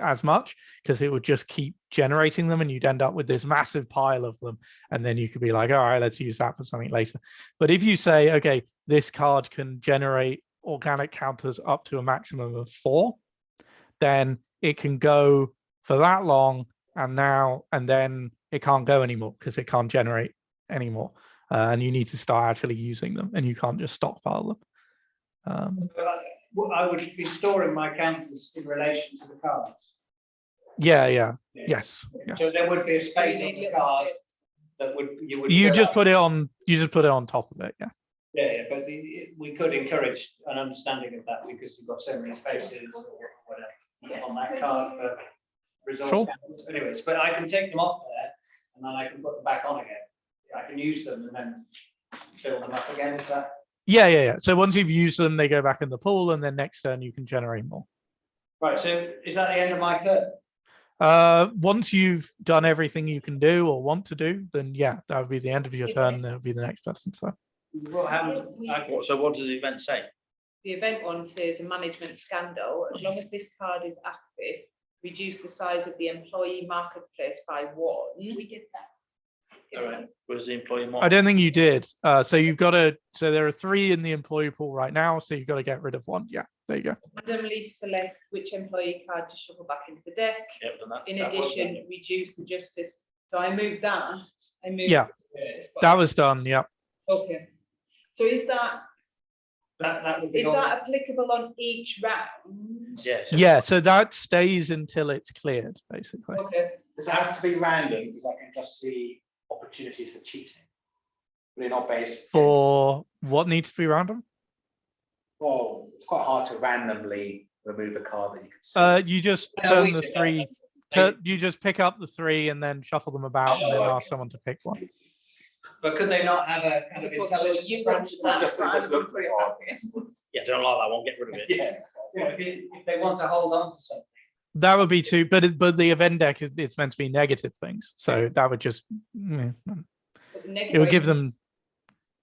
as much, because it would just keep generating them and you'd end up with this massive pile of them, and then you could be like, all right, let's use that for something later. But if you say, okay, this card can generate organic counters up to a maximum of 4, then it can go for that long, and then it can't go anymore because it can't generate anymore, and you need to start actually using them, and you can't just stockpile them. I would be storing my counters in relation to the cards. Yes. So there would be a space on the card that you just put it on top of it. Yeah, but we could encourage an understanding of that, because you've got so many spaces or whatever on that card for resource counters. Anyways, but I can take them off there and then I can put them back on again. I can use them and then fill them up again. Is that? Yeah. So once you've used them, they go back in the pool, and then next turn you can generate more. Right. So is that the end of my turn? Once you've done everything you can do or want to do, then yeah, that would be the end of your turn. That would be the next person. So what happens? So what does the event say? The event one says a management scandal. As long as this card is active, reduce the size of the employee marketplace by 1. We did that. All right. Was the employee more? I don't think you did. So you've got to. So there are 3 in the employee pool right now. So you've got to get rid of 1. Yeah. There you go. randomly select which employee card to shuffle back into the deck. Yep, done that. In That was addition, done. reduce the justice. So I moved that. I moved. Yeah, that was done. Yeah. Okay. So is that That would be. is all- that applicable on each round? Yes. Yeah. So that stays until it's cleared, basically. Okay. Does it have to be random? Because I can just see opportunities for cheating. Really not based. For what needs to be random? Well, it's quite hard to randomly remove a card that you can see. You just No, turn we the did that. three. You just pick up the three and then shuffle them about, and then Oh, ask someone to pick one. But could they not have a kind of intelligent? You want That's that, just- but just I'm look gonna put it for- back, yes. Yeah, don't like that one, get rid of it. Yeah. If they want to hold on to something. That would be too, but the event deck it's meant to be negative things, so that would just But the it negative- would give them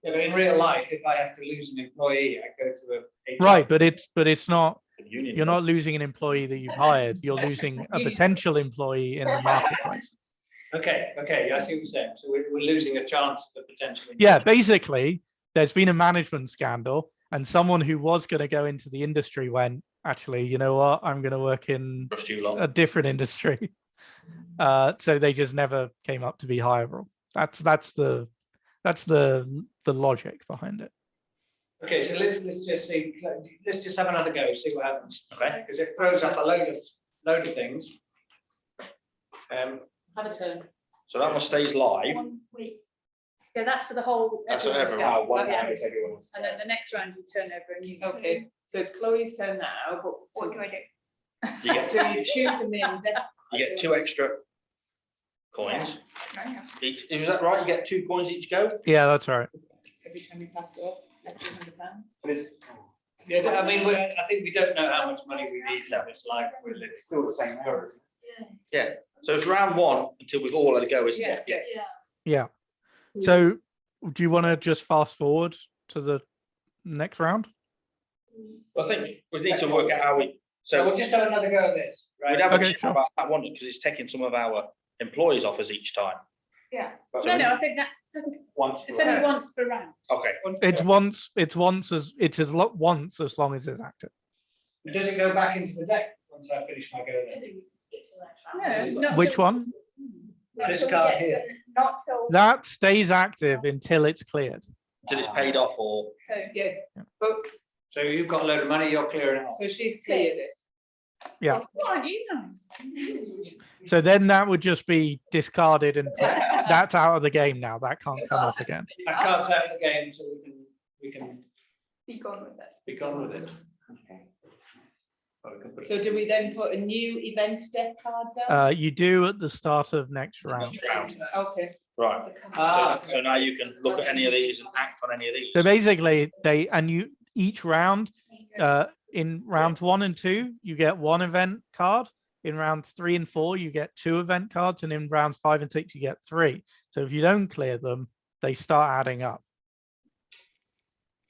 Yeah, but in real life, if I have to lose an employee, I go to a. right, but it's not. Union. You're not losing an employee that you've hired. You're losing a potential employee in the marketplace. Okay, yeah, I see what you're saying. So we're losing a chance for potentially. Yeah, basically, there's been a management scandal, and someone who was going to go into the industry went, actually, you know what? I'm going to work in Trust you lot. a different industry. So they just never came up to be hireable. That's the logic behind it. Okay, so let's just see, let's just have another go, see what happens. Okay. Because it throws up a load of things. Have a turn. So that one stays live. Yeah, that's for the whole. That's for everyone's everyone. go. One Yeah. round is everyone's. And then the next round you turn over and you. Okay, so it's Chloe's turn now, but What do I do? You get, so you choose them in. you get 2 extra coins. Each, is that right? You get 2 coins each go? Yeah, that's right. Every time you pass it off, that's £200. But it's Yeah, I mean, I think we don't know how much money we need to have this live. it's still the same errors. Yeah. So it's round 1 until we've all had a go, isn't it? Yeah. Yeah. So, do you want to just fast forward to the next round? Well, I think we need to work out how we. So So we'll just have another go at this, right? we'd have Okay, a chat sure. about that one because it's taking some of our employees off us each time. Yeah. But No, I think that doesn't, once. it's only once per round. Okay. It's once once as once as long as it's active. Does it go back into the deck once I finish my go then? No, not Which till- one? This card here. Not till. That stays active until it's cleared. Until it's paid off or. So, yeah, but, So you've got a load of money, you're clearing it off. so she's cleared it. Yeah. Oh, you nice. So then that would just be discarded and that's out of the game now. That can't come up again. That card's out of the game, so we can Be gone with it. be gone with it. Okay. Or we can put it- So do we then put a new event deck card down? You do at the start of next round. Next round. Okay. Right. Ah, So now you can look at any of these and act on any of these. So basically, each round, in rounds 1 and 2, you get 1 event card. In rounds 3 and 4, you get 2 event cards, and in rounds 5 and 6, you get 3. So if you don't clear them, they start adding up.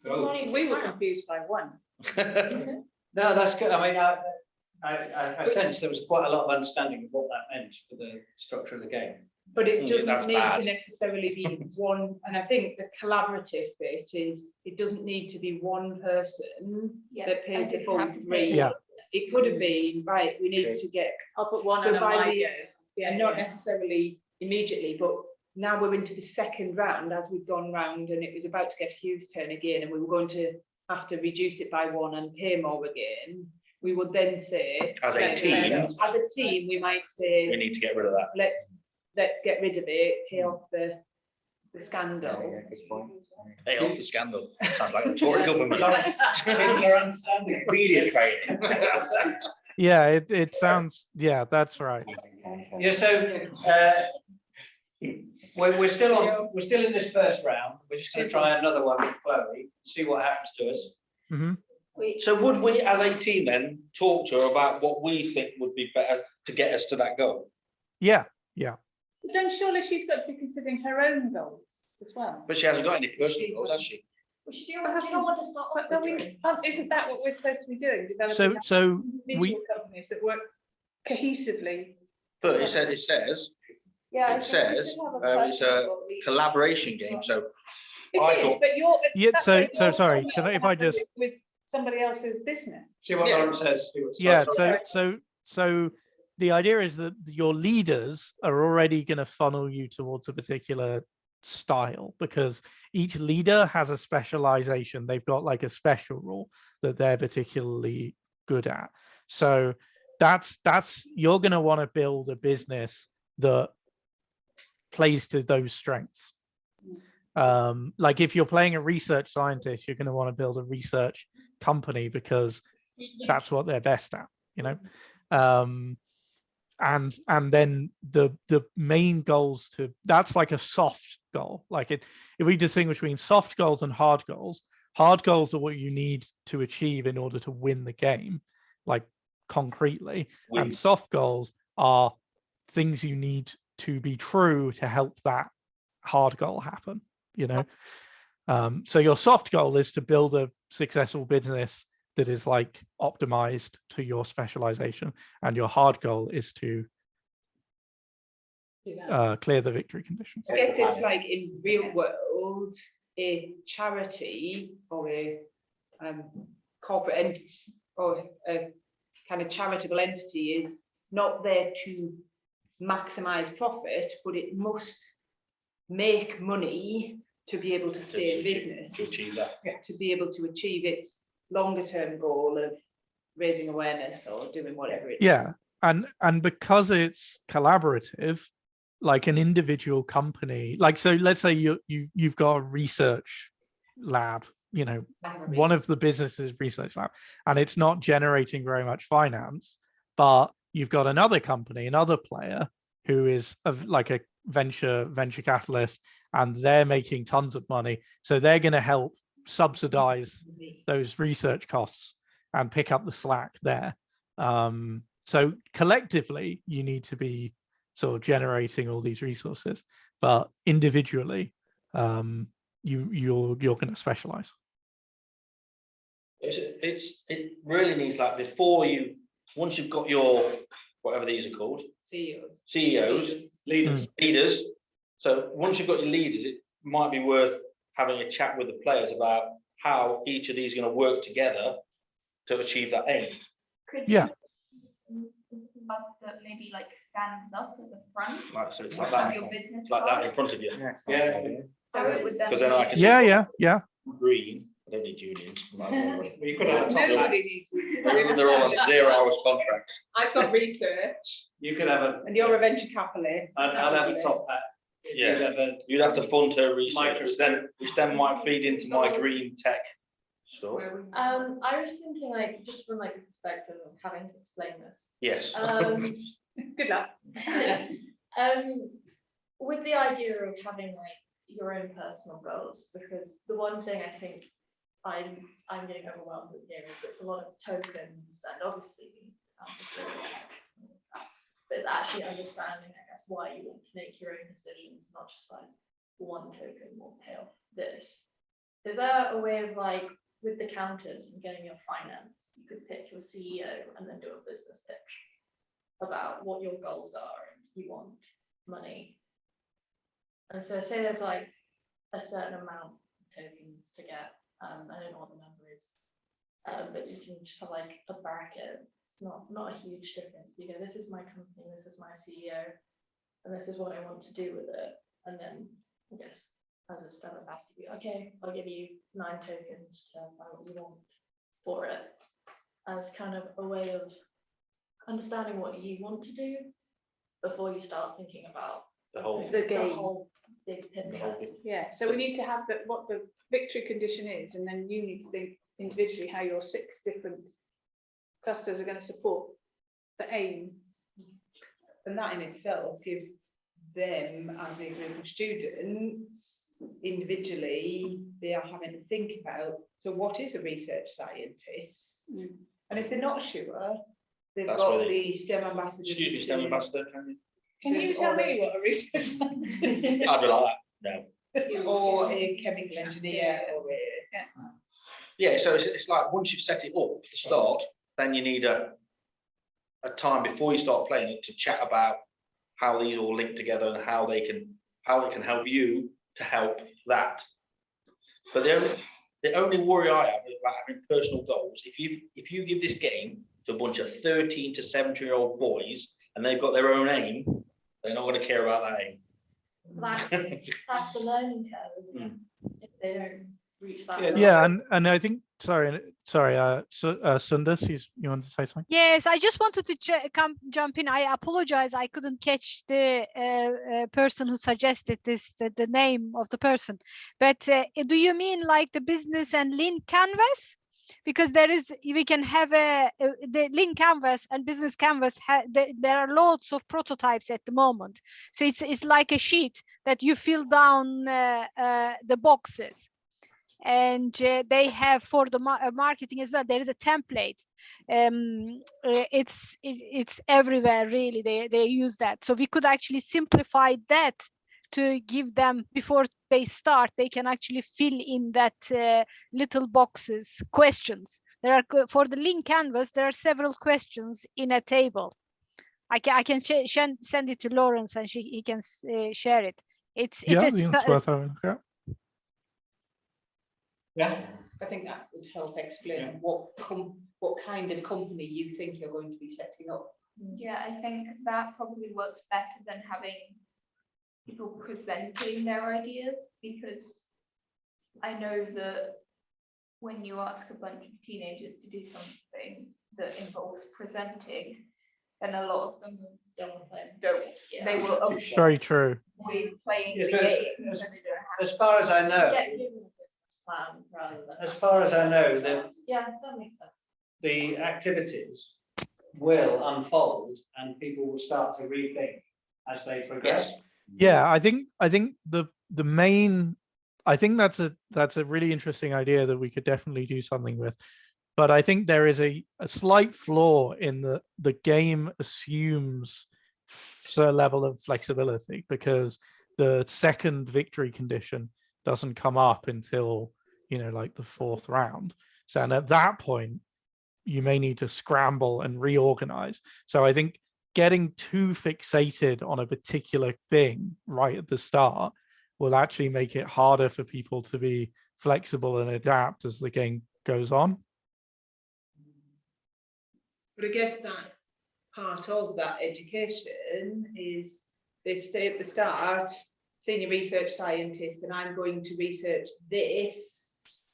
We were confused by one. No, that's good. I mean, I sense there was quite a lot of understanding of what that meant for the structure of the game. But it That's doesn't need bad. to necessarily be one, and I think the collaborative bit is, it doesn't need to be one person Yeah, that pays I the didn't full have to 3. pay. Yeah. It could have been, right, we need to get, I'll put one so on by my the, go. yeah, not necessarily immediately, but now we're into the second round, as we've gone round, and it was about to get Hugh's turn again, and we were going to have to reduce it by 1 and pay more again. We would then say, As a team. as a team, we might say, We need to get rid of that. let's get rid of it, pay off the scandal. Yeah, good point. Hey, off the scandal. Sounds like a Tory government. Media training. Yeah, it sounds, yeah, that's right. Yeah, so we're still in this first round. We're just going to try another one with Chloe, see what happens to us. Hmm. So would we, as a team then, talk to her about what we think would be better to get us to that goal? Yeah, But then surely she's got to be considering her own goals as well. But she hasn't got any personal goals, has she? Well, she do not want to start off But with no, doing. isn't that what we're supposed to be doing? so Developing we individual companies that work cohesively. But it says Yeah, I it think we says, should have a it's a personal lead. collaboration game, so It I is, thought- but you're. Yeah, that's so- what so you're sorry, talking can I- about if I happened just- with somebody else's business. See what Yeah. Lauren says. See what- Yeah, sorry. so the idea is that your leaders are already going to funnel you towards a particular style, because each leader has a specialization. They've got like a special role that they're particularly good at. So that's you're going to want to build a business that plays to those strengths. Like if you're playing a research scientist, you're going to want to build a research company because that's what they're best at, you know. And then the main goals that's like a soft goal. Like if we distinguish between soft goals and hard goals are what you need to achieve in order to win the game, like concretely. And soft goals are things you need to be true to help that hard goal happen, you know. So your soft goal is to build a successful business that is like optimized to your specialization, and your hard goal is to clear the victory conditions. I guess it's like in real world, a charity or a corporate entity or a kind of charitable entity is not there to maximize profit, but it must make money to be able to stay in business, To achieve that. to be able to achieve its longer term goal of raising awareness or doing whatever it is. Yeah, and because it's collaborative, like an individual company, like, so let's say you've got a research lab, you know, one of the businesses research lab, and it's not generating very much finance, but you've got another company, another player who is like a venture capitalist, and they're making tons of money, so they're going to help subsidize those research costs and pick up the slack there. So collectively you need to be sort of generating all these resources, but individually you're going to specialize. It really means like once you've got your whatever these are called, CEOs, leaders. So once you've got your leaders, it might be worth having a chat with the players about how each of these are going to work together to achieve that aim. Yeah. That maybe like stands up at the front. Like, so it's Like like that, your business like that in card. front of you. Yeah. So it would then Because then I can Yeah. green. I don't need unions. You could have a top hat. Nobody needs. They're all on 0 hours contracts. I've got research You could have a, and you're a venture capitalist. I'd have a top hat. If Yeah. you'd have a- You'd have to fund her research, Micro- which then might feed into my green tech. So I was thinking, like, just from like the perspective of having to explain this. yes. Good luck. With the idea of having like your own personal goals, because the one thing I think I'm getting overwhelmed with here is it's a lot of tokens, and obviously but it's actually understanding, I guess, why you want to make your own decisions, not just like one token will pay off this. Is there a way of, like, with the counters and getting your finance, you could pick your CEO and then do a business pitch about what your goals are and you want money? And so say there's like a certain amount of tokens to get, I don't know what the number is, but you can just have like a bracket. It's not a huge difference. You go, this is my company, this is my CEO, and this is what I want to do with it. And then I guess as a step back, you go, okay, I'll give you 9 tokens to buy what you want for it, as kind of a way of understanding what you want to do before you start thinking about The whole The game. whole big picture. Yeah, so we need to have what the victory condition is, and then you need to think individually how your 6 different clusters are going to support the aim. And that in itself gives them, as a group of students, individually, they are having to think about, so what is a research scientist? And if they're not sure, they've That's got where the STEM ambassador. Excuse me, STEM ambassador, Can you tell me what a research scientist is? I'd be like that. No. Or a chemical engineer or a. Yeah, so it's like once you've set it up to start, then you need a time before you start playing it to chat about how these all link together and how it can help you to help that. But The only worry I have is about having personal goals. If you give this game to a bunch of 13 to 17-year-old boys and they've got their own aim, they're not going to care about that aim. That's the learning curve, isn't it? If they don't reach that. Yeah, level. Yeah, and I think sorry, Sundar, you want to say something? Yes, I just wanted to jump in. I apologize, I couldn't catch the person who suggested this, the name of the person. But do you mean like the business and lean canvas? Because we can have the lean canvas and business canvas. There are loads of prototypes at the moment, so it's like a sheet that you fill down the boxes. And they have for the marketing as well. There is a template. It's everywhere really. They use that. So we could actually simplify that to give them before they start. They can actually fill in that little boxes questions. There are for the lean canvas. There are several questions in a table. I can send it to Lawrence and he can share it. It's worth having. Yeah. Yeah. I think that would help explain what kind of company you think you're going to be setting up. Yeah, I think that probably works better than having people presenting their ideas, because I know that when you ask a bunch of teenagers to do something that involves presenting, then a lot of them don't. They will Very true. avoid playing Yeah, the but game. So they don't have As far as I know, Get given a business plan rather than. as far as I know, Yeah, that makes sense. the activities will unfold and people will start to rethink as they progress. Yeah, I think the main, I think that's a really interesting idea that we could definitely do something with. But I think there is a slight flaw in the game assumes a level of flexibility, because the second victory condition doesn't come up until, like the 4th round. So, and at that point, you may need to scramble and reorganize. So I think getting too fixated on a particular thing right at the start will actually make it harder for people to be flexible and adapt as the game goes on. But I guess that's part of that education is they stay at the start, senior research scientist, and I'm going to research this,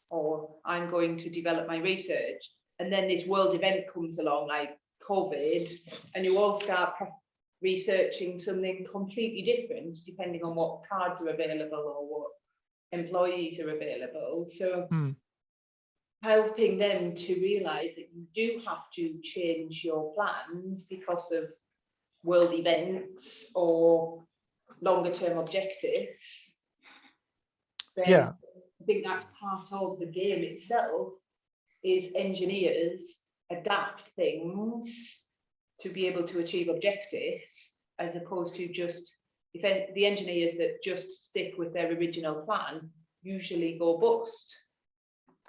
or I'm going to develop my research. And then this world event comes along like COVID, and you all start researching something completely different, depending on what cards are available or what employees are available. So helping them to realize that you do have to change your plans because of world events or longer term objectives. Yeah, I think that's part of the game itself, is engineers adapt things to be able to achieve objectives, as opposed to just the engineers that just stick with their original plan usually go bust.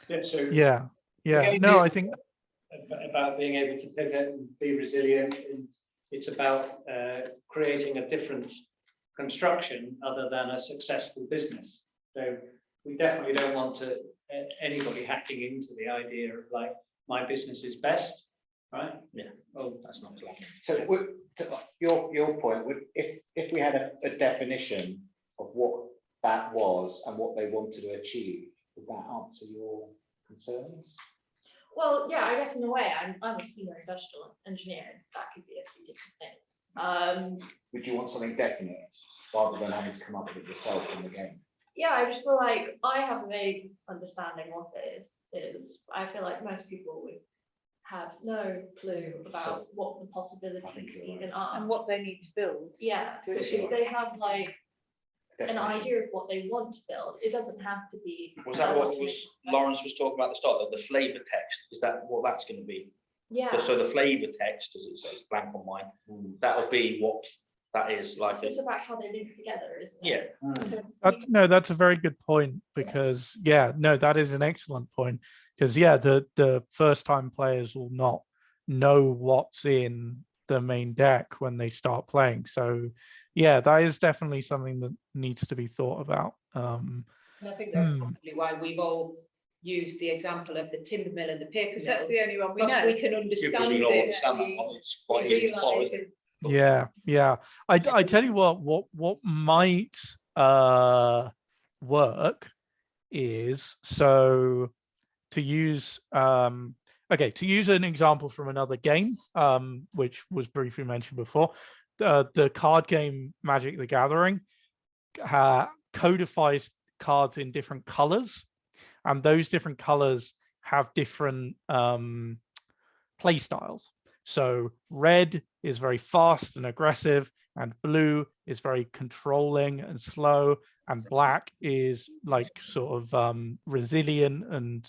Yeah, so yeah. game No, is I think about being able to pivot and be resilient, and it's about creating a different construction other than a successful business. So we definitely don't want anybody hacking into the idea of like, my business is best, right? Yeah. Oh, that's not clear. So to your point, if we had a definition of what that was and what they wanted to achieve, would that answer your concerns? Well, yeah, I guess in a way, I'm a senior industrial engineer. That could be a few different things. Would you want something definite rather than having to come up with it yourself in the game? Yeah, I just feel like I have a vague understanding what this is. I feel like most people would have no clue about what the possibilities even are. And what they need to build. Yeah, so if they have like an idea of what they want to build, it doesn't have to be. Was that what Lawrence was talking about at the start, the flavor text? Is that what that's going to be? Yeah. So the flavor text, as it says, blank on mine, that'll be what that is like. It's about how they link together, isn't it? Yeah. no, that's a very good point, because that is an excellent point, because the first time players will not know what's in the main deck when they start playing. So that is definitely something that needs to be thought about. And I think that's probably why we've all used the example of the timber mill and the paper Because mill. that's the only one we Because know. we can Yeah, understand but we all it. understand that we- one. It's quite we easy to follow, realise isn't it? Yeah. I tell you what might work is, so to use to use an example from another game, which was briefly mentioned before, the card game Magic the Gathering codifies cards in different colors, and those different colors have different play styles. So red is very fast and aggressive, and blue is very controlling and slow, and black is like sort of resilient and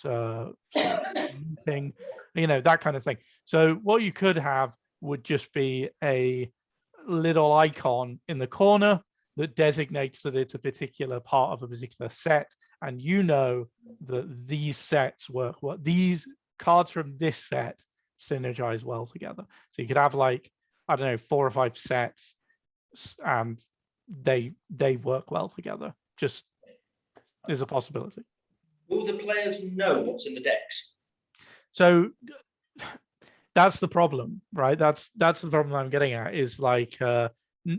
thing, that kind of thing. So what you could have would just be a little icon in the corner that designates that it's a particular part of a particular set, and that these sets work well. These cards from this set synergize well together. So you could have, like, I don't know, 4 or 5 sets, and they work well together. Just is a possibility. Will the players know what's in the decks? So that's the problem, right? That's the problem I'm getting at, is like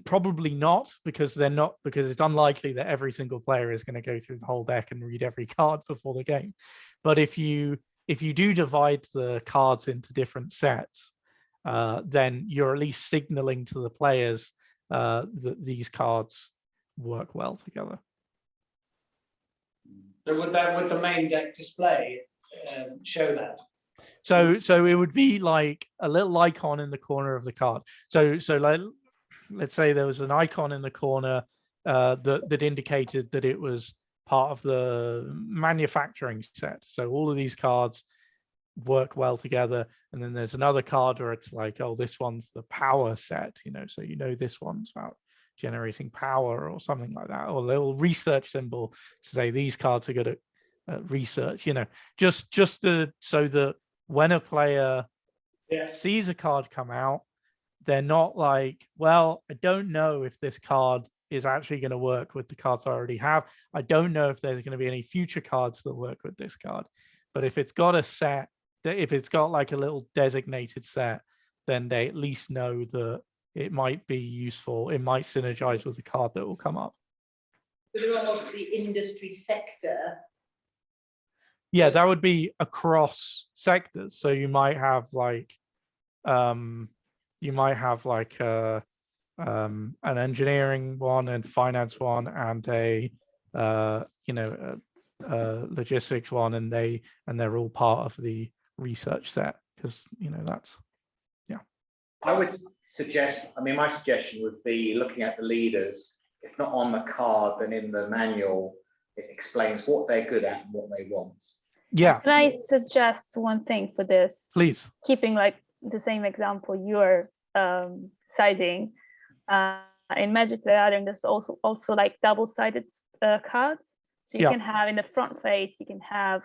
probably not, because it's unlikely that every single player is going to go through the whole deck and read every card before the game. But if you do divide the cards into different sets, then you're at least signaling to the players that these cards work well together. So would the main deck display show that? So it would be like a little icon in the corner of the card. So like, let's say there was an icon in the corner that indicated that it was part of the manufacturing set. So all of these cards work well together. And then there's another card where it's like, oh, this one's the power set, so this one's about generating power or something like that, or a little research symbol to say these cards are good at research, just so that when a player sees a card come out, they're not like, well, I don't know if this card is actually going to work with the cards I already have. I don't know if there's going to be any future cards that work with this card. But if it's got a set, if it's got like a little designated set, then they at least know that it might be useful. It might synergize with the card that will come up. So they're almost the industry sector. Yeah, that would be across sectors. So you might have like an engineering one and finance one and a logistics one, and they're all part of the research set, because that's I would suggest, my suggestion would be looking at the leaders, if not on the card, then in the manual, it explains what they're good at and what they want. Yeah. Can I suggest one thing for this? Please. Keeping like the same example you're citing, in Magic the Gathering, there's also like double-sided cards. So you can have in the front face, you can have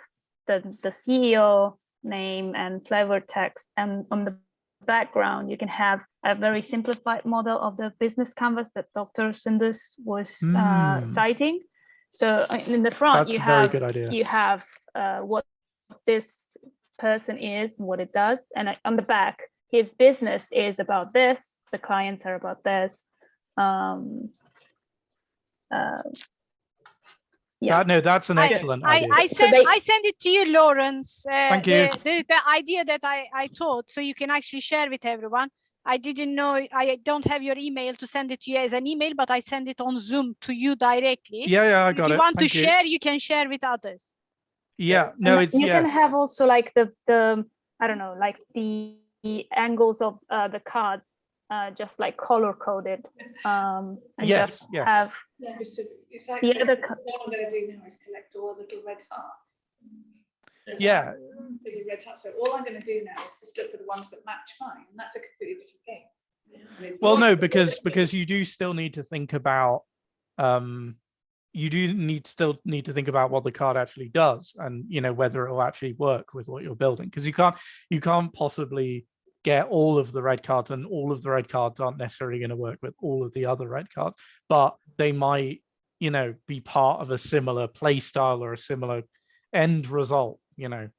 the CEO name and flavor text, and on the background you can have a very simplified model of the business canvas that Dr. Sindus was citing. So in the front, you have what this person is, what it does, and on the back, his business is about this, the clients are about this. No, that's an excellent idea. I send it to you, Lawrence. Thank you. The idea that I thought, so you can actually share with everyone. I didn't know, I don't have your email to send it to you as an email, but I send it on Zoom to you directly. Yeah, I got it. If you want to share, you can share with others. Yeah, no, it's you can have also like the I don't know, like the angles of the cards, just like color coded, and just have specific. It's the actually, other. what I'm going to do now is collect all the little red hearts. Yeah. There's a red heart. So all I'm going to do now is just look for the ones that match mine, and that's a completely different game. Well, no, because you do still need to think about still need to think about what the card actually does, and whether it will actually work with what you're building, because you can't possibly get all of the red cards, and all of the red cards aren't necessarily going to work with all of the other red cards, but they might be part of a similar play style or a similar end result, you know.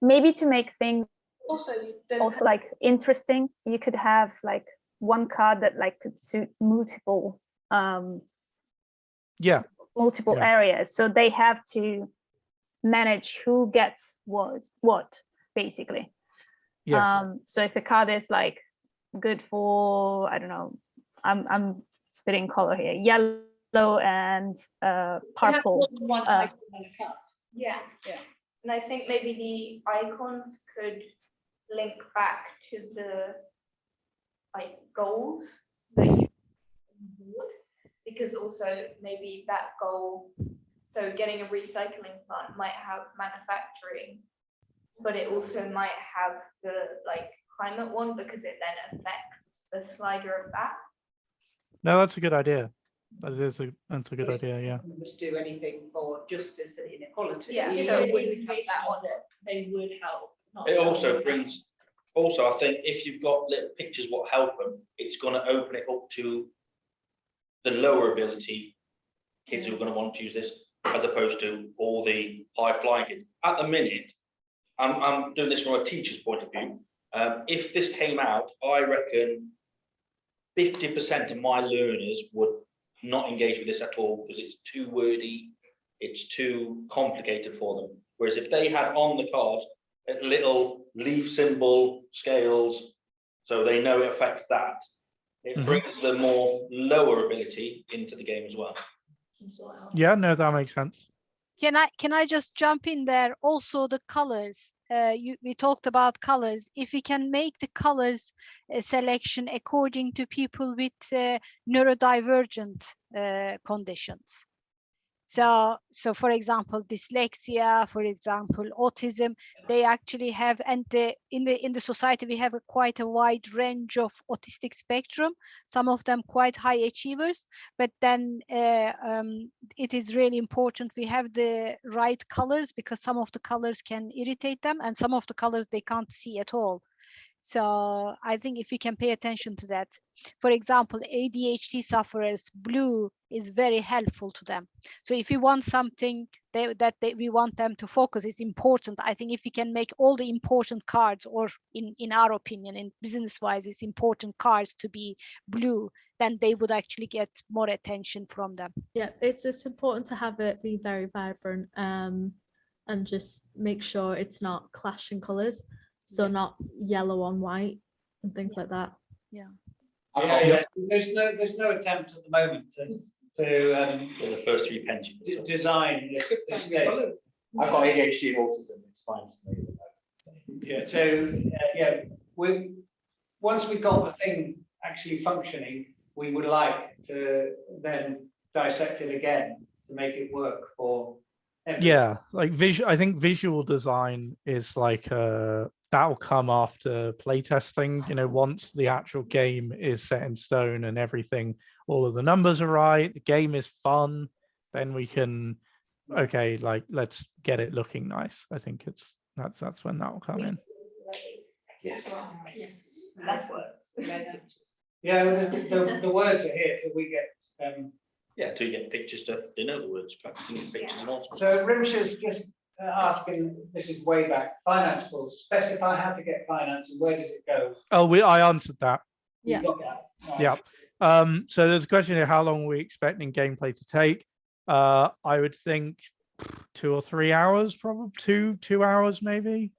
Maybe to make things Also, you don't also like interesting, you could have like one card that like could suit multiple Yeah. Yeah. areas, so they have to manage who gets what basically. Yes. So if a card is like good for, I don't know, I'm spitting color here, yellow and purple. one icon on a card. Yeah. Yeah. And I think maybe the icons could link back to the like goals that you board, because also maybe that goal, so getting a recycling plant might have manufacturing, but it also might have the like climate one, because it then affects the slider of that. No, that's a good idea. That's a good idea. Yeah. Must do anything for justice and inequality. Yeah, Yeah, so so it we would would have make that sure on that they would help. not It also help. brings, also, I think if you've got little pictures what help them, it's going to open it up to the lower ability kids who are going to want to use this, as opposed to all the high flying kids. At the minute, I'm doing this from a teacher's point of view. If this came out, I reckon 50% of my learners would not engage with this at all, because it's too wordy, it's too complicated for them. Whereas if they had on the card a little leaf symbol, scales, so they know it affects that, it brings the more lower ability into the game as well. Yeah, no, that makes sense. Can I just jump in there? Also, the colors. We talked about colors. If we can make the colors selection according to people with neurodivergent conditions. So for example, dyslexia, for example, autism, they actually have, and in the society we have quite a wide range of autistic spectrum. Some of them quite high achievers, but then it is really important we have the right colors, because some of the colors can irritate them, and some of the colors they can't see at all. So I think if we can pay attention to that, for example, ADHD sufferers, blue is very helpful to them. So if we want something we want them to focus, it's important. I think if we can make all the important cards, or in our opinion, in business wise, it's important cards to be blue, then they would actually get more attention from them. Yeah, it's important to have it be very vibrant, and just make sure it's not clashing colors. So not yellow on white and things like that. Yeah. There's no attempt at the moment to The first 3 pensions. design this game. I've got ADHD and autism, it's fine to me. Yeah, so once we've got the thing actually functioning, we would like to then dissect it again to make it work for everyone. Yeah, like I think visual design is like that'll come after playtesting. You know, once the actual game is set in stone and everything, all of the numbers are right, the game is fun, then we can, okay, like let's get it looking nice. I think that's when that will come in. Yes. That works. Yeah, the words are here, so we get Yeah, until you get pictures to, they know the words, pictures and all. So Rimsha's just asking, this is way back, finance calls, specify how to get finance and where does it go? Oh, I answered that. You Yeah. got that? Right. Yeah. So there's a question here, how long are we expecting gameplay to take? I would think 2 or 3 hours, probably 2 hours maybe.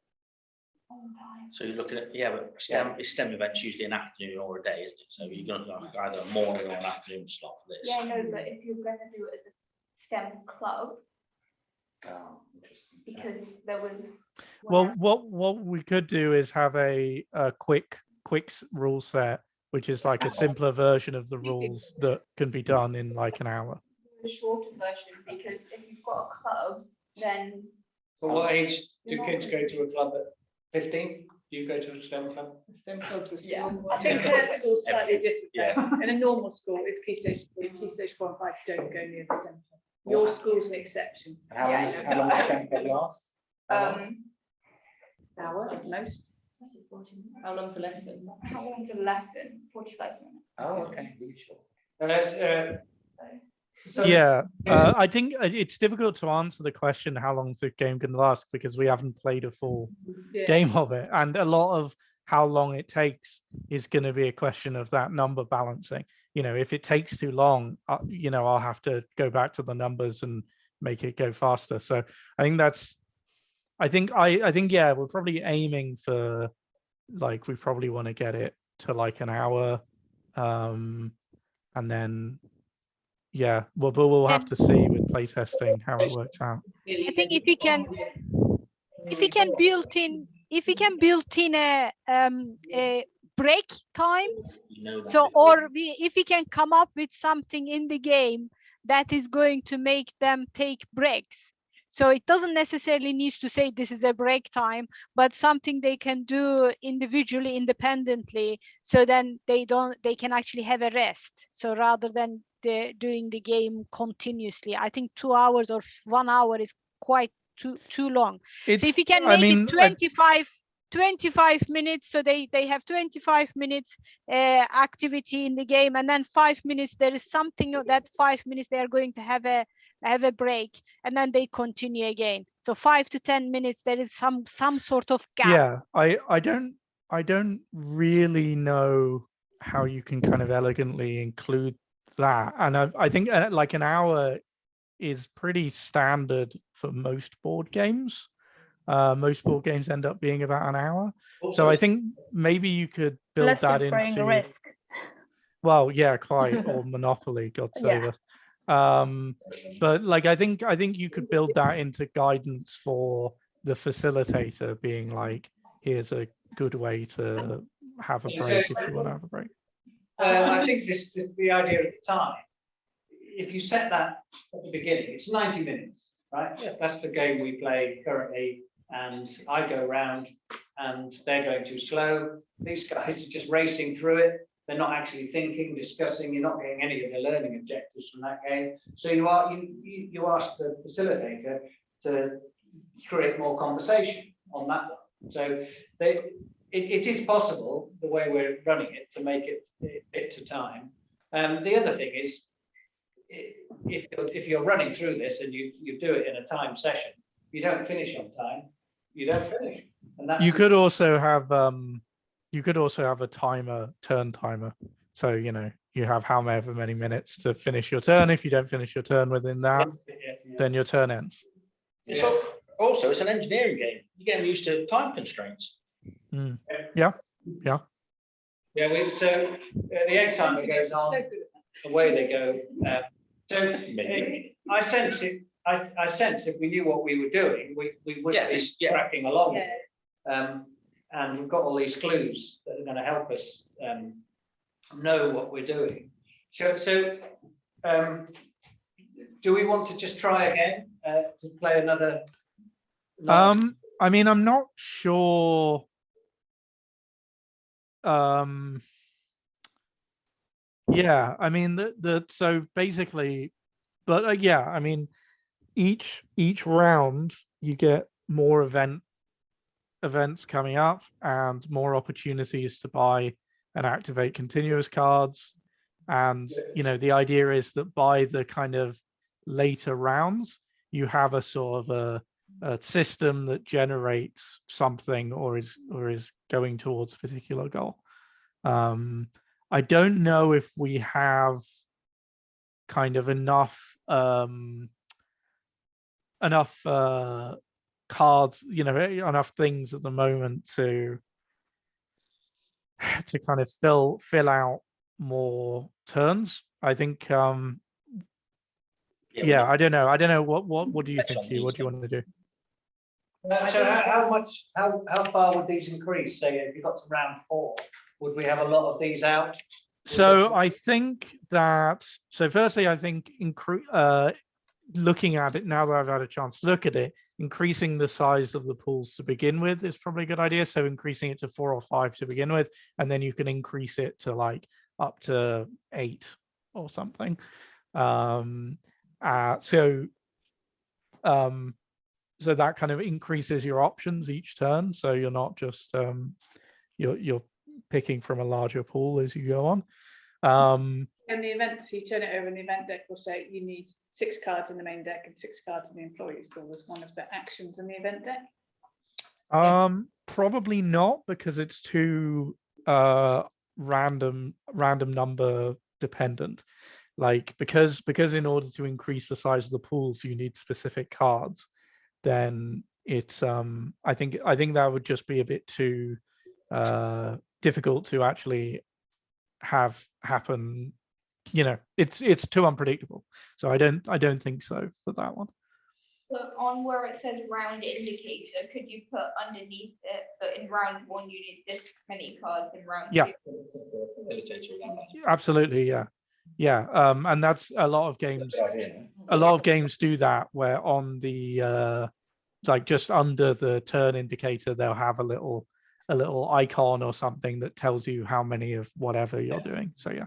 So you're looking at, yeah, but STEM events usually an afternoon or a day, isn't it? So you're going to like either a morning or an afternoon slot for this. Yeah, no, but if you're going to do it as a STEM club, Oh, interesting. because there was. Well, what we could do is have a quick rule set, which is like a simpler version of the rules that can be done in like an hour. The shorter version, because if you've got a club, then So what age do kids go to a club at 15? Do you go to a STEM club? STEM clubs are still. Yeah. I think per school slightly different. Yeah. In a normal school, it's key stage 3, key stage 4 and 5 don't go near the STEM club. Your school's an exception. How long does STEM club last? Hour at most. How long's the lesson? how long's a lesson? 45 minutes. Oh, okay, really short. And So- Yeah, I think it's difficult to answer the question how long the game can last because we haven't played a full Yeah. game of it, and a lot of how long it takes is going to be a question of that number balancing. You know, if it takes too long, you know, I'll have to go back to the numbers and make it go faster. So I think I think yeah, we're probably aiming for, like, we probably want to get it to like an hour, and then yeah, well, but we'll have to see with playtesting how it works out. I think if we can build in a break times, so if we can come up with something in the game that is going to make them take breaks. So it doesn't necessarily need to say this is a break time, but something they can do individually, independently, so then they can actually have a rest. So rather than doing the game continuously, I think 2 hours or 1 hour is quite too long. So if you can make it 25 minutes, so they have 25 minutes activity in the game, and then 5 minutes there is something that 5 minutes they are going to have a break, and then they continue again. So 5 to 10 minutes there is some sort of gap. Yeah, I don't really know how you can kind of elegantly include that, and I think like an hour is pretty standard for most board games. Most board games end up being about an hour. So I think maybe you could build Unless that you're playing into Risk. Well, yeah, quite, or Monopoly, God save us. But like I think you could build that into guidance for the facilitator, being like, here's a good way to have a break if you want to have a break. I think this the idea at the time. If you set that at the beginning, it's 90 minutes, right? Yeah. That's the game we play currently, and I go around and they're going too slow. These guys are just racing through it. They're not actually thinking, discussing. You're not getting any of the learning objectives from that game. So you ask the facilitator to create more conversation on that one. So it is possible, the way we're running it, to make it fit to time. The other thing is, if you're running through this and you do it in a time session, you don't finish on time, you don't finish. And that's You could also have a turn timer. So, you know, you have however many minutes to finish your turn. If you don't finish your turn within that, then your turn ends. So also, it's an engineering game. You're getting used to time constraints. Yeah. So the egg timer goes on, away they go. I sense it. I sense if we knew what we were doing, we would be cracking along. And we've got all these clues that are going to help us know what we're doing. So do we want to just try again to play another? I mean, I'm not sure. Yeah, I mean so basically, but yeah, I mean, each round you get more events coming up and more opportunities to buy and activate continuous cards. And you know, the idea is that by the kind of later rounds, you have a sort of a system that generates something or is going towards a particular goal. I don't know if we have kind of enough cards, you know, enough things at the moment to kind of fill out more turns. I think yeah, I don't know what do you think, Hugh? What do you want to do? So how far would these increase? Say if you got to round 4, would we have a lot of these out? So I think that, so firstly, I think looking at it now that I've had a chance to look at it, increasing the size of the pools to begin with is probably a good idea. So increasing it to 4 or 5 to begin with, and then you can increase it to like up to 8 or something. So that kind of increases your options each turn. So you're not just you're picking from a larger pool as you go on. in the event, if you turn it over in the event deck, will say you need 6 cards in the main deck and 6 cards in the employees pool as one of the actions in the event deck. Probably not, because it's too random number dependent. Like because in order to increase the size of the pools, you need specific cards. Then it's I think that would just be a bit too difficult to actually have happen. You know, it's too unpredictable. So I don't think so for that one. So on where it says round indicator, could you put underneath it that in round 1 you need this many cards, in round 2? Absolutely, yeah. And that's a lot of games. A lot of games do that, where on the like just under the turn indicator, they'll have a little icon or something that tells you how many of whatever you're doing. So yeah.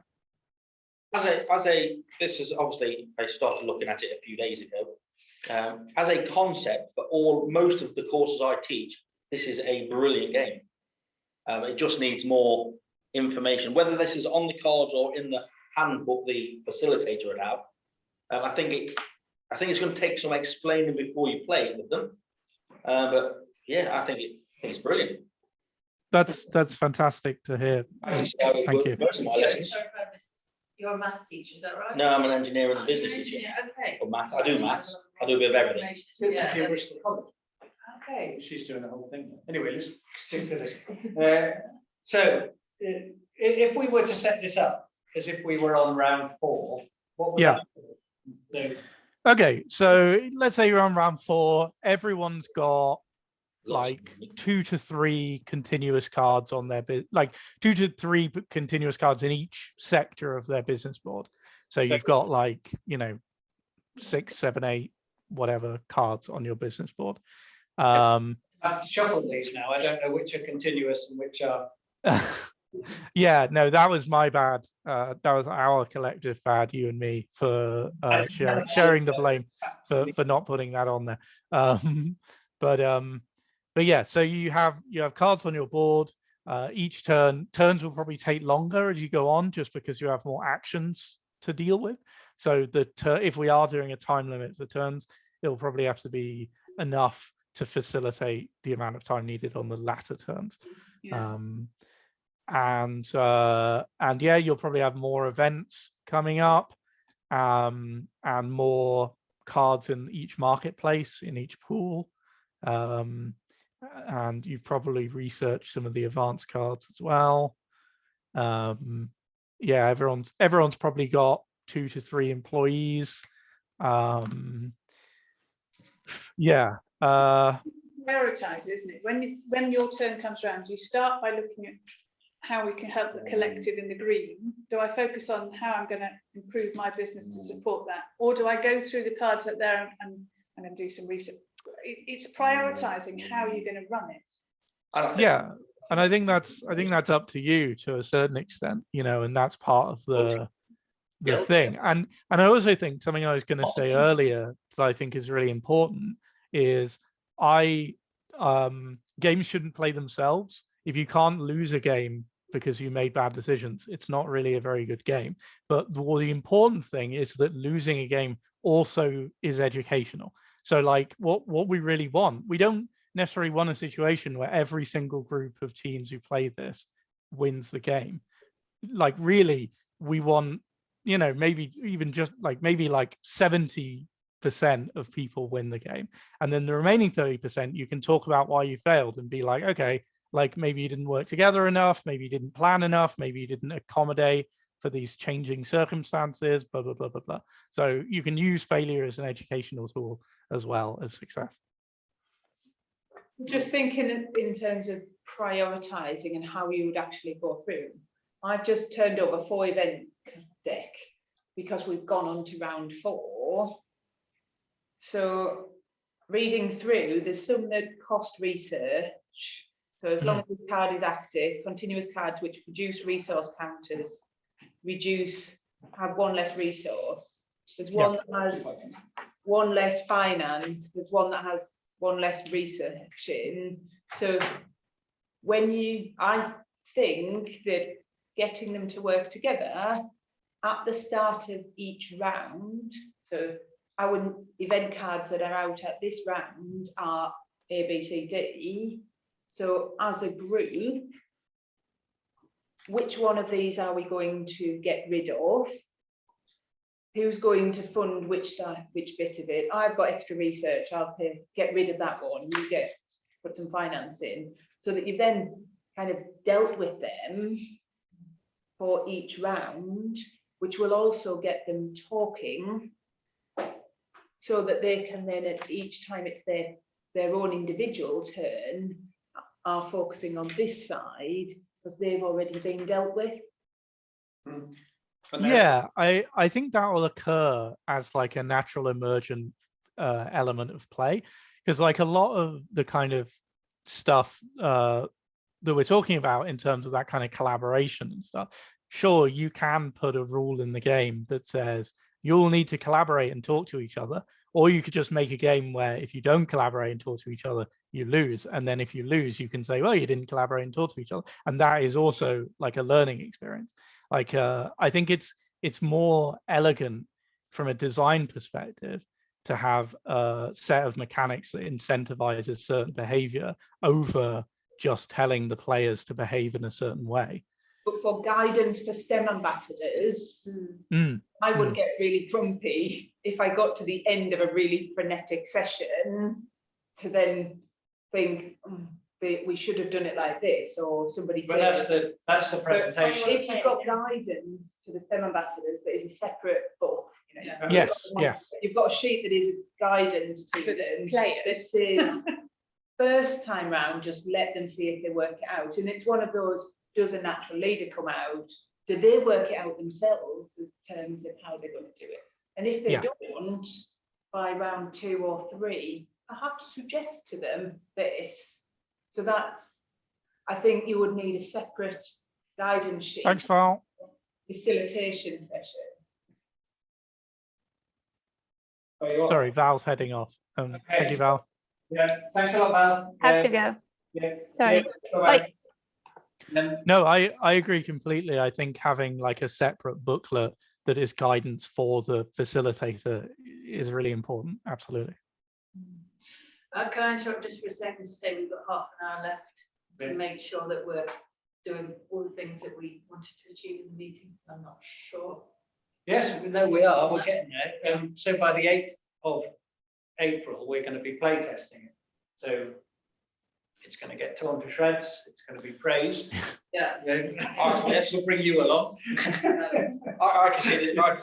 This is obviously, I started looking at it a few days ago. As a concept for most of the courses I teach, this is a brilliant game. It just needs more information, whether this is on the cards or in the handbook the facilitator would have. I think it's going to take some explaining before you play it with them. But yeah, I think it's brilliant. That's fantastic to hear. Thank you. You're a maths teacher, is that right? No, I'm an engineer and business teacher. Okay. For math, I do maths. I do a bit of everything. Yeah. Okay, she's doing the whole thing. Anyway, let's stick to this. So if we were to set this up as if we were on round 4, what would that do? Okay, so let's say you're on round 4. Everyone's got like 2 to 3 continuous cards on their like 2 to 3 continuous cards in each sector of their business board. So you've got like, you know, 6, 7, 8, whatever cards on your business board. I've shuffled these now. I don't know which are continuous and which are. Yeah, no, that was my bad. That was our collective bad, you and me, for sharing the blame for not putting that on there. But yeah, so you have cards on your board. Each turns will probably take longer as you go on, just because you have more actions to deal with. So if we are doing a time limit for turns, it'll probably have to be enough to facilitate the amount of time needed on the latter turns. Yeah. And yeah, you'll probably have more events coming up, and more cards in each marketplace, in each pool. And you've probably researched some of the advanced cards as well. Yeah, everyone's probably got 2 to 3 employees. Yeah. Prioritize, isn't it? When your turn comes around, you start by looking at how we can help the collective in the green. Do I focus on how I'm going to improve my business to support that, or do I go through the cards that there and do some research? It's prioritizing how you're going to run it. Yeah, and I think that's up to you to a certain extent, you know, and that's part of the thing. And I also think something I was going to say earlier that I think is really important is games shouldn't play themselves. If you can't lose a game because you made bad decisions, it's not really a very good game. But the important thing is that losing a game also is educational. So like what we really want, we don't necessarily want a situation where every single group of teams who play this wins the game. Like really, we want, you know, maybe even just like 70% of people win the game. And then the remaining 30%, you can talk about why you failed and be like, okay, like maybe you didn't work together enough, maybe you didn't plan enough, maybe you didn't accommodate for these changing circumstances, blah, blah, blah, blah, blah. So you can use failure as an educational tool as well as success. Just thinking in terms of prioritizing and how you would actually go through. I've just turned up a 4 event deck because we've gone on to round 4. So reading through, there's some that cost research. So as long as the card is active, continuous cards which produce resource counters, have 1 less resource. There's one that has 1 less finance. There's one that has 1 less research in. So I think that getting them to work together at the start of each round, so our event cards that are out at this round are A, B, C, D. So as a group, which one of these are we going to get rid of? Who's going to fund which side, which bit of it? I've got extra research, I'll get rid of that one, you put some finance in, so that you've then kind of dealt with them for each round, which will also get them talking, so that they can then at each time it's their own individual turn, are focusing on this side because they've already been dealt with. Yeah, I think that will occur as like a natural emergent element of play, because like a lot of the kind of stuff that we're talking about in terms of that kind of collaboration and stuff, sure, you can put a rule in the game that says you'll need to collaborate and talk to each other, or you could just make a game where if you don't collaborate and talk to each other, you lose. And then if you lose, you can say, well, you didn't collaborate and talk to each other. And that is also like a learning experience. Like, I think it's more elegant from a design perspective to have a set of mechanics that incentivizes certain behavior over just telling the players to behave in a certain way. But for guidance for STEM ambassadors, I would get really grumpy if I got to the end of a really frenetic session to then think, we should have done it like this, or somebody But that's the presentation. If you've got guidance to the STEM ambassadors, that is a separate book. You know, Yes. You've got a sheet that is guidance to them. That says first time round, just let them see if they work it out. And it's one of those, does a natural leader come out? Do they work it out themselves as terms of how they're going to do it? And if they don't, by round 2 or 3, I have to suggest to them this. So that's, I think you would need a separate guidance sheet. Thanks, Val. Facilitation session. Sorry, Val's heading off. Thank you, Val. Yeah, thanks a lot, Val. Have to go. Yeah. Sorry. Bye. No, I agree completely. I think having like a separate booklet that is guidance for the facilitator is really important. Absolutely. Can I interrupt just for a second to say we've got half an hour left to make sure that we're doing all the things that we wanted to achieve in the meeting? I'm not sure. Yes, no, we are. We're getting there. So by the 8th of April, we're going to be play testing it. So it's going to get torn to shreds. It's going to be praised. Yeah. Yes, we'll bring you along. I can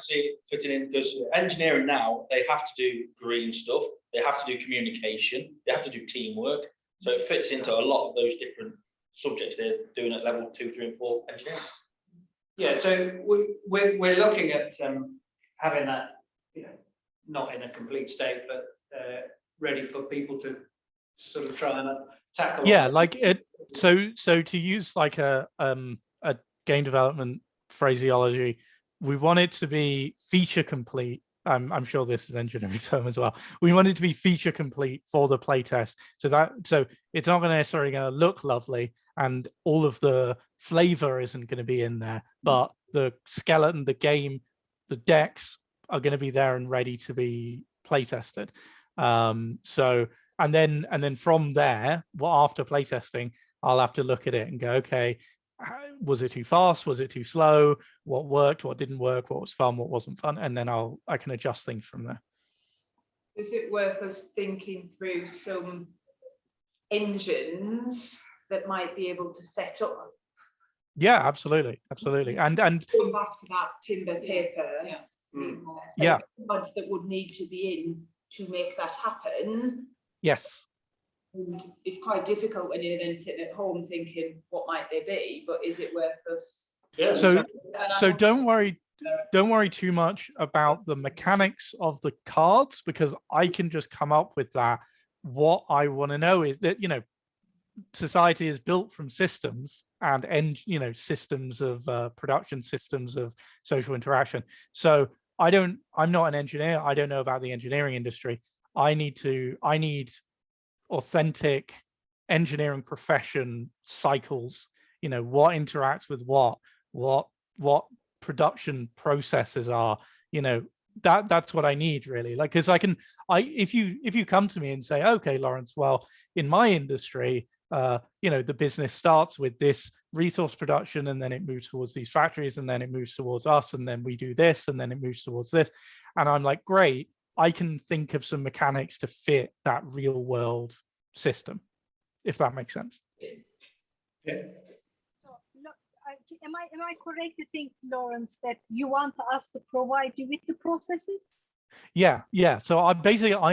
see it fitting in, because engineering now, they have to do green stuff. They have to do communication. They have to do teamwork. So it fits into a lot of those different subjects they're doing at level 2, 3, and 4 engineering. Yeah, so we're looking at having that, not in a complete state, but ready for people to sort of try and tackle. Yeah, like it. So to use like a game development phraseology, we want it to be feature complete. I'm sure this is engineering term as well. We want it to be feature complete for the playtest, so it's not necessarily going to look lovely, and all of the flavor isn't going to be in there, but the skeleton, the game, the decks are going to be there and ready to be playtested. So and then from there, after playtesting, I'll have to look at it and go, okay, was it too fast? Was it too slow? What worked? What didn't work? What was fun? What wasn't fun? And then I can adjust things from there. Is it worth us thinking through some engines that might be able to set up? Yeah, absolutely, and going back to that timber paper. Yeah. Mods that would need to be in to make that happen. Yes. And it's quite difficult when you're then sitting at home thinking, what might they be? But is it worth us? Yeah. So don't worry too much about the mechanics of the cards, because I can just come up with that. What I want to know is that, society is built from systems and systems of production, systems of social interaction. So I'm not an engineer. I don't know about the engineering industry. I need authentic engineering profession cycles, what interacts with what production processes are, you know, that's what I need really. Like, because if you come to me and say, okay, Lawrence, well, in my industry, you know, the business starts with this resource production, and then it moves towards these factories, and then it moves towards us, and then we do this, and then it moves towards this. And I'm like, great, I can think of some mechanics to fit that real world system, if that makes sense. Yeah. So, am I correct to think, Lawrence, that you want us to provide you with the processes? Yeah. So I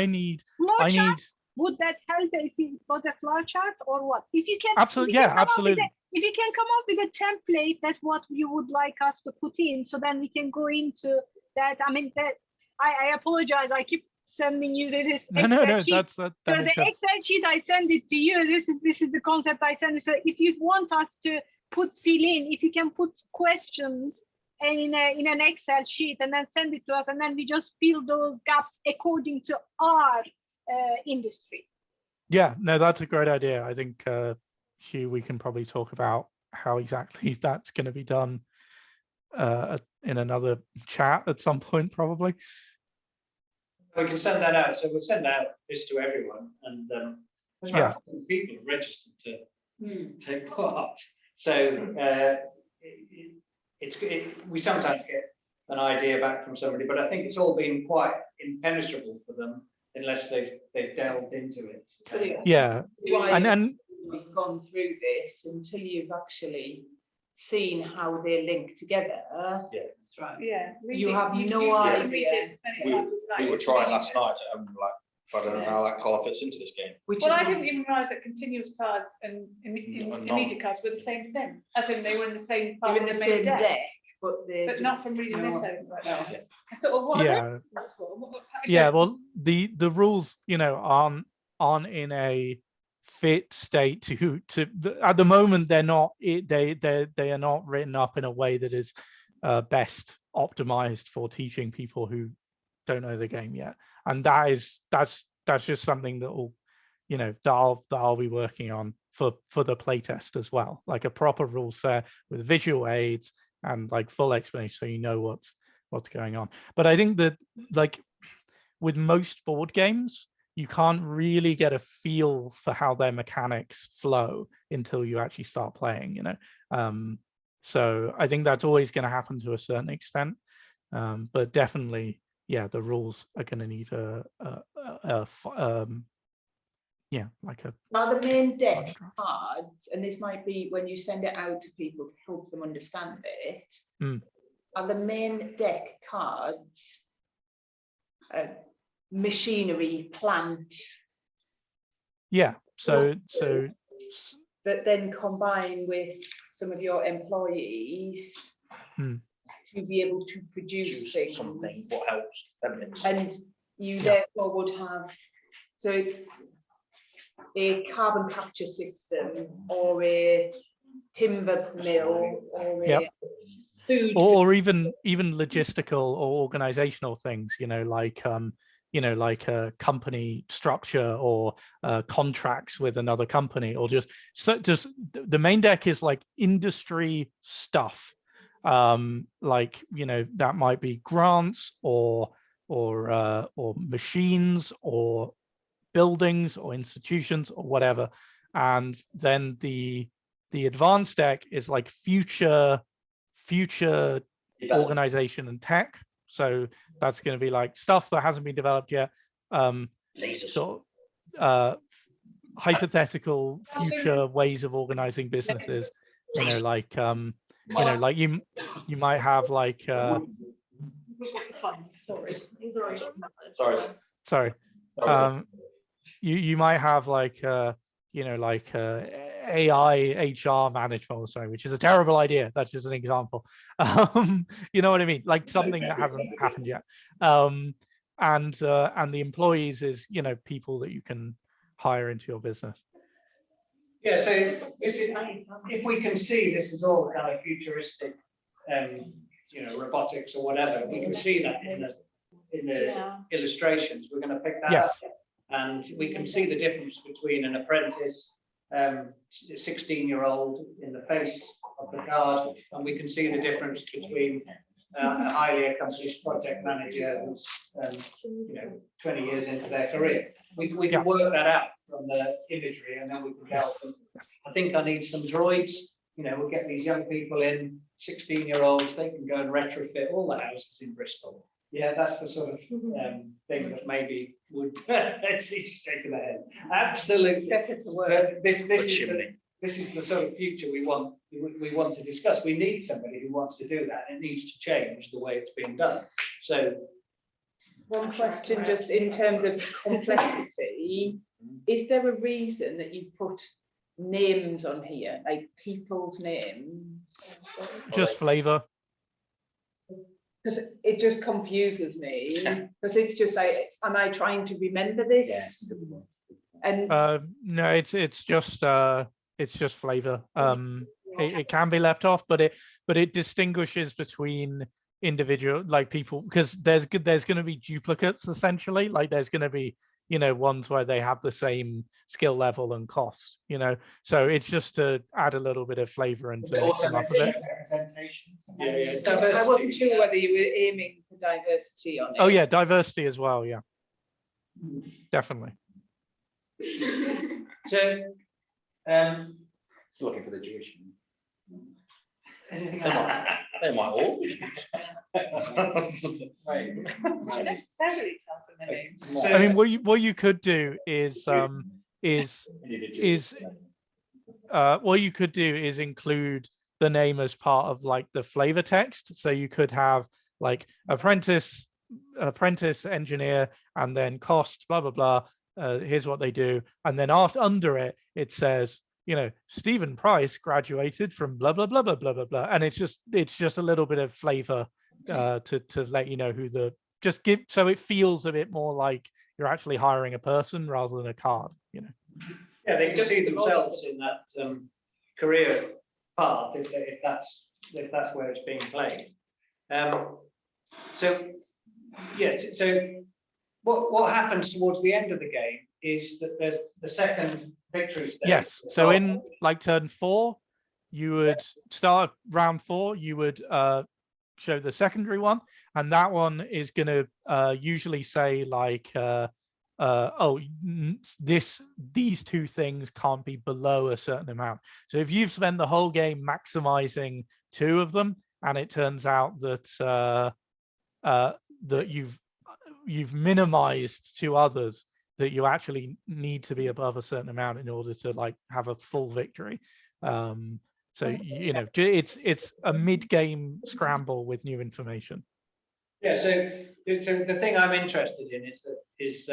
need Would that help if it was a flow chart or what? If you can, absolutely, absolutely. If you can come up with a template, that's what you would like us to put in, so then we can go into that. I mean, that I apologize. I keep sending you this Excel sheet. That So makes the sense. Excel sheet I send it to you. This is the concept I send you. So if you want us to fill in, if you can put questions in an Excel sheet and then send it to us, and then we just fill those gaps according to our industry. Yeah, no, that's a great idea. I think, Hugh, we can probably talk about how exactly that's going to be done in another chat at some point, probably. We can send that out. So we'll send out this to everyone, and there's about 40 people registered to take part. So we sometimes get an idea back from somebody, but I think it's all been quite impenetrable for them unless they've delved into it. Yeah, and we've gone through this until you've actually seen how they link together. Yeah, That's right. Yeah. You have no idea. We were trying last night at home, like, I don't know how that card fits into this game. Well, I didn't even realise that continuous cards and immediate cards were the same thing, as in they were in the same part They're in of the the main same deck, deck, but not from reading this over. No. I thought, well, what Yeah. are they for? yeah, well, the rules, you know, aren't in a fit state to at the moment. They're not. They are not written up in a way that is best optimized for teaching people who don't know the game yet, and that's just something that will, you know, that I'll be working on for the playtest as well, like a proper rule set with visual aids and like full explanation, so you know what's going on. But I think that, like, with most board games, you can't really get a feel for how their mechanics flow until you actually start playing, you know. So I think that's always going to happen to a certain extent, but definitely, yeah, the rules are going to need like a. Now the main deck cards, and this might be when you send it out to people to help them understand it. Are the main deck cards machinery, plant? Yeah. So that then combine with some of your employees to be able to produce things. Something what helps them. And you therefore would have, so it's a carbon capture system or a timber mill or a food, or even logistical or organizational things, you know, like a company structure or contracts with another company, or just the main deck is like industry stuff, like, you know, that might be grants or machines or buildings or institutions or whatever. And then the advanced deck is like future organization and tech. So that's going to be like stuff that hasn't been developed yet. So hypothetical future ways of organizing businesses, you know, like you know, like you might have like sorry you might have like you know, like AI HR management or something, which is a terrible idea. That's just an example. You know what I mean? Like something that hasn't happened yet. And the employees is, you know, people that you can hire into your business. Yeah, so if we can see this is all kind of futuristic, you know, robotics or whatever, we can see that in the illustrations. We're going to pick that up. And we can see the difference between an apprentice, 16-year-old in the face of the card, and we can see the difference between a highly accomplished project manager who's 20 years into their career. We can work that out from the imagery, and then we can help them. I think I need some droids. We'll get these young people in, 16-year-olds, they can go and retrofit all the houses in Bristol. Yeah, that's the sort of thing that maybe would see shaking the head. Absolutely. This is the sort of future we want to discuss. We need somebody who wants to do that. It needs to change the way it's being done. So, one question, just in terms of complexity, is there a reason that you put names on here, like people's names? Just flavor. Because it just confuses me, because it's just like, am I trying to remember this? Yes. And no, it's just flavor. It can be left off, but it distinguishes between individual, like, people, because there's going to be duplicates, essentially. Like, there's going to be ones where they have the same skill level and cost, so it's just to add a little bit of flavor and to mix them up a bit. I wasn't sure whether you were aiming for diversity on it. Oh yeah, diversity as well. Yeah, definitely. So, It's looking for the Jewish. anything They might all. Not necessarily something the names. I mean, what you could do is include the name as part of like the flavor text. So you could have like apprentice, engineer, and then cost, blah blah blah. Here's what they do, and then under it says, Stephen Price graduated from blah blah blah blah blah blah blah, and it's just a little bit of flavor to let you know who so it feels a bit more like you're actually hiring a person rather than a card. Yeah, they can see themselves in that career path if that's where it's being played. So what happens towards the end of the game is that there's the second victory stage. Yes. So in like turn 4, you would start round 4. You would show the secondary one, and that one is going to usually say like, these two things can't be below a certain amount. So if you've spent the whole game maximizing 2 of them, and it turns out that that you've minimized 2 others, that you actually need to be above a certain amount in order to like have a full victory. So it's a mid-game scramble with new information. Yeah, so the thing I'm interested in is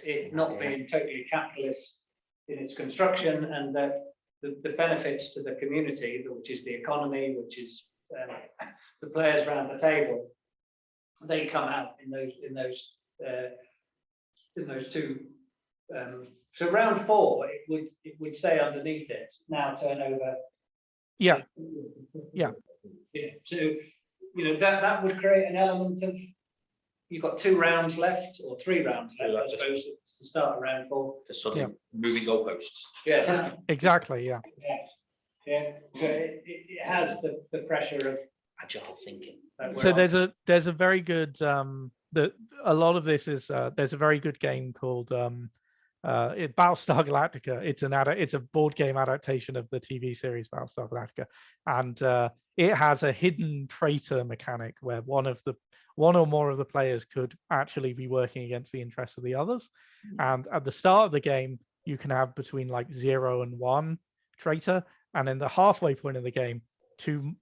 it not being totally capitalist in its construction, and the benefits to the community, which is the economy, which is the players around the table. They come out in those 2. So round 4, it would say underneath it now turnover. Yeah. So that would create an element of, you've got 2 rounds left or 3 rounds left. I suppose it's the start of round 4. Suddenly moving goalposts. Yeah. Exactly. Yeah. Yeah. So it has the pressure of Agile thinking. So there's a very good a lot of this is there's a very good game called Battlestar Galactica. It's a board game adaptation of the TV series Battlestar Galactica, and it has a hidden traitor mechanic where one or more of the players could actually be working against the interests of the others. And at the start of the game, you can have between like 0 and 1 traitor, and in the halfway point of the game, 1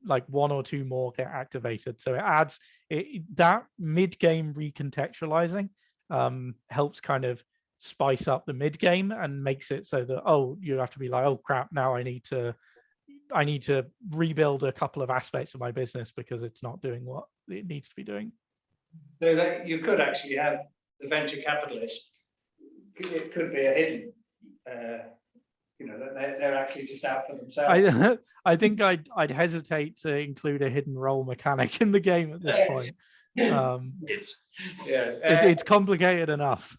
or 2 more get activated. So it adds that mid-game recontextualizing helps kind of spice up the mid-game and makes it so that you have to be like, oh crap, now I need to rebuild a couple of aspects of my business because it's not doing what it needs to be doing. So that you could actually have the venture capitalist. It could be a hidden. They're actually just out for themselves. I think I'd hesitate to include a hidden role mechanic in the game at this point. It's complicated enough.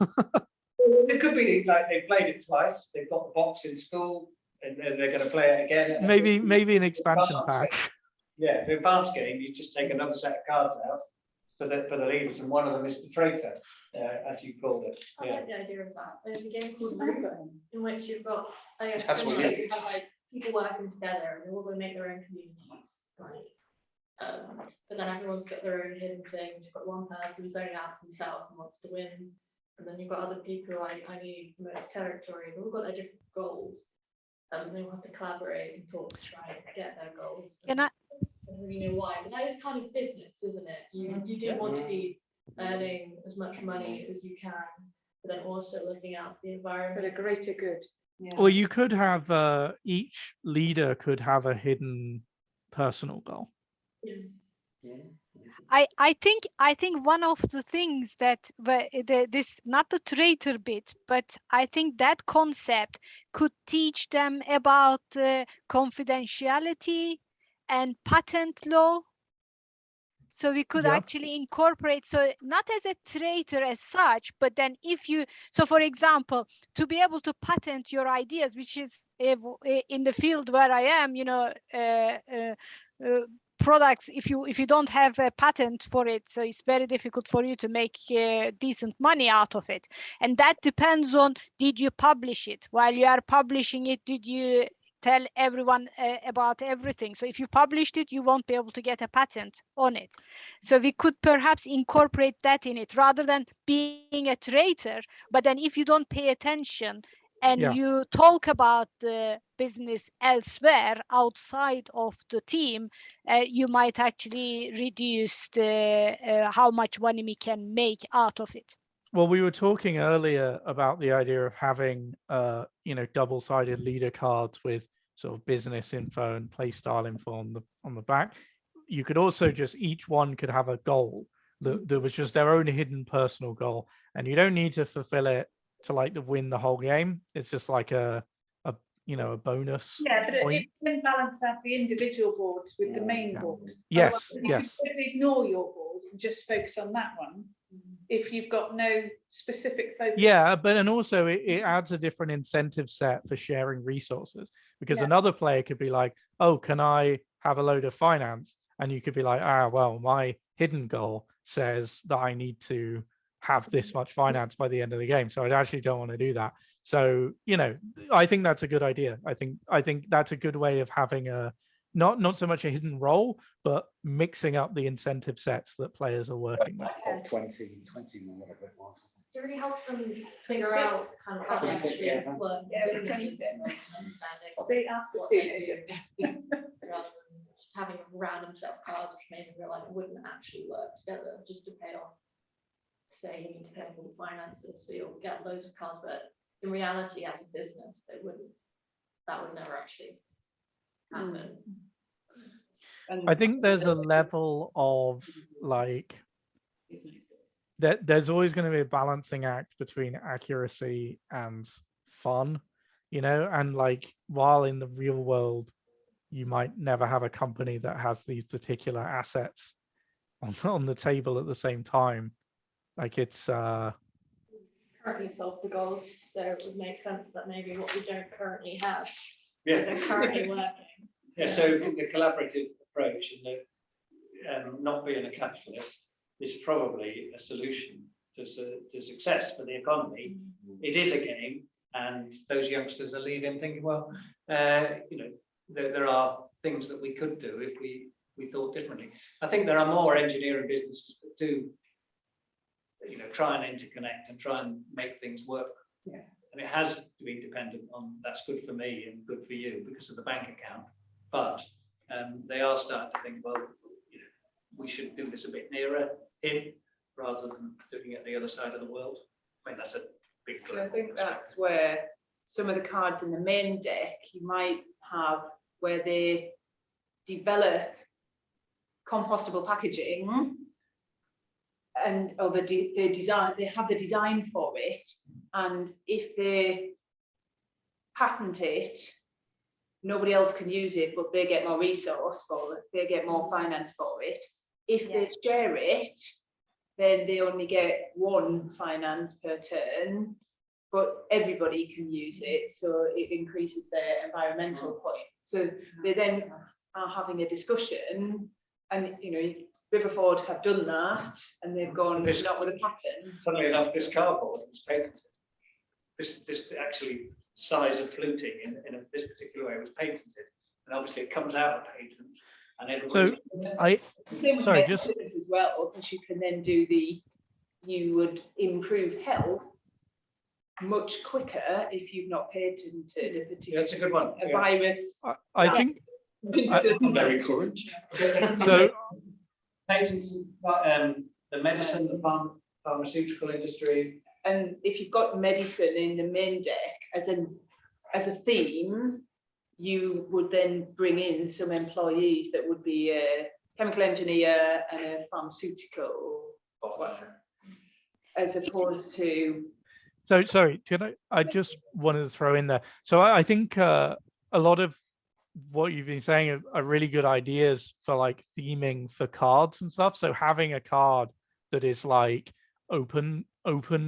It could be like they played it twice. They've got the box in school. and they're going to play it again. Maybe an expansion pack. Yeah, the advanced game, you just take another set of cards out for the leaders, and one of them is the traitor, as you called it. I Yeah. like the idea of that. There's a game called Root in which you've got, I guess, That's what essentially we you have like people working together and they're all going to make their own communities, right? But then everyone's got their own hidden thing. You've got one person zoning out for himself and wants to win, and then you've got other people who are like, I need the most territory. They've all got their different goals, and they will have to collaborate and talk to try and get their goals. Can I? don't really know why, but that is kind of business, isn't it? You do want to be earning as much money as you can, but then also looking out for the environment. For the greater good. Yeah. Or you could have each leader could have a hidden personal goal. I think one of the things that this, not the traitor bit, but I think that concept could teach them about confidentiality and patent law. So we could actually incorporate, so not as a traitor as such, but then if you, so for example, to be able to patent your ideas, which is in the field where I am, you know, products, if you don't have a patent for it, so it's very difficult for you to make decent money out of it. And that depends on, did you publish it? While you are publishing it, did you tell everyone about everything? So if you published it, you won't be able to get a patent on it. So we could perhaps incorporate that in it rather than being a traitor. But then if you don't pay attention and you talk about the business elsewhere outside of the team, you might actually reduce the how much money we can make out of it. Well, we were talking earlier about the idea of having, you know, double-sided leader cards with sort of business info and play style info on the back. You could also just, each one could have a goal that was just their own hidden personal goal, and you don't need to fulfill it to like to win the whole game. It's just like a you know, a bonus. Yeah, but point. it can balance out the individual boards with the main board. Yes, Otherwise, yes. you could ignore your board and just focus on that one. If you've got no specific focus. Yeah, but and also it adds a different incentive set for sharing resources, because another player could be like, oh, can I have a load of finance? And you could be like, ah, well, my hidden goal says that I need to have this much finance by the end of the game, so I actually don't want to do that. So, you know, I think that's a good idea. I think that's a good way of having a not so much a hidden role, but mixing up the incentive sets that players are working with. 20 whatever it was. It really helps them figure out kind of how they actually work. Yeah, it was businesses 27. and understanding See, what they do, rather than just having a random set of cards which made them realize it wouldn't actually work together just to pay off. Say you need to pay for the finances, so you'll get loads of cards, but in reality, as a business, that would never actually happen. I think there's a level of like that there's always going to be a balancing act between accuracy and fun, you know, and like while in the real world you might never have a company that has these particular assets on the table at the same time, like it's Currently solve the goals, so it would make sense that maybe what we don't currently have Yeah. is currently working. Yeah, so the collaborative approach and the not being a capitalist is probably a solution to success for the economy. It is a game, and those youngsters are leaving thinking, well, you know, there are things that we could do if we thought differently. I think there are more engineering businesses that do, you know, try and interconnect and try and make things work. Yeah. And it has to be dependent on that's good for me and good for you because of the bank account. But they are starting to think, well, you know, we should do this a bit nearer in rather than doing it the other side of the world. I mean, that's a big. So I think that's where some of the cards in the main deck you might have where they develop compostable packaging. And or they have the design for it, and if they patent it, nobody else can use it, but they get more resource for it, they get more finance for it. If they share it, then they only get one finance per turn, but everybody can use it, so it increases their environmental point. So they then are having a discussion, and you know, Riverford have done that, and they've gone not with a patent. Funnily enough, this cardboard was patented. This actually size of fluting in this particular way was patented, and obviously it comes out of patent, and everybody. Same with sorry, medicines as well, because you can then do you would improve health much quicker if you've not patented a particular. That's a good one. A virus. I think Very current. so. Patents, the medicine, the pharmaceutical industry. And if you've got medicine in the main deck as a theme, you would then bring in some employees that would be a chemical engineer and a pharmaceutical, as opposed to. So sorry, I just wanted to throw in there. So I think a lot of what you've been saying are really good ideas for like theming for cards and stuff. So having a card that is like open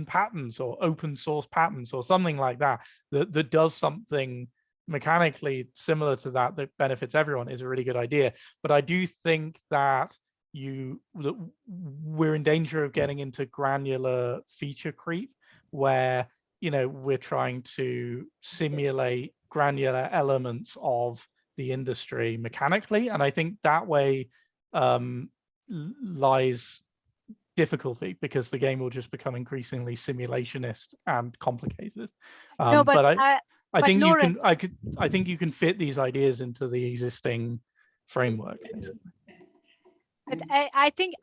patents or open source patents or something like that, that does something mechanically similar to that benefits everyone is a really good idea. But I do think that we're in danger of getting into granular feature creep, where we're trying to simulate granular elements of the industry mechanically, and I think that way lies difficulty, because the game will just become increasingly simulationist and complicated. No, but I think Lawrence, I think you can fit these ideas into the existing framework. But I think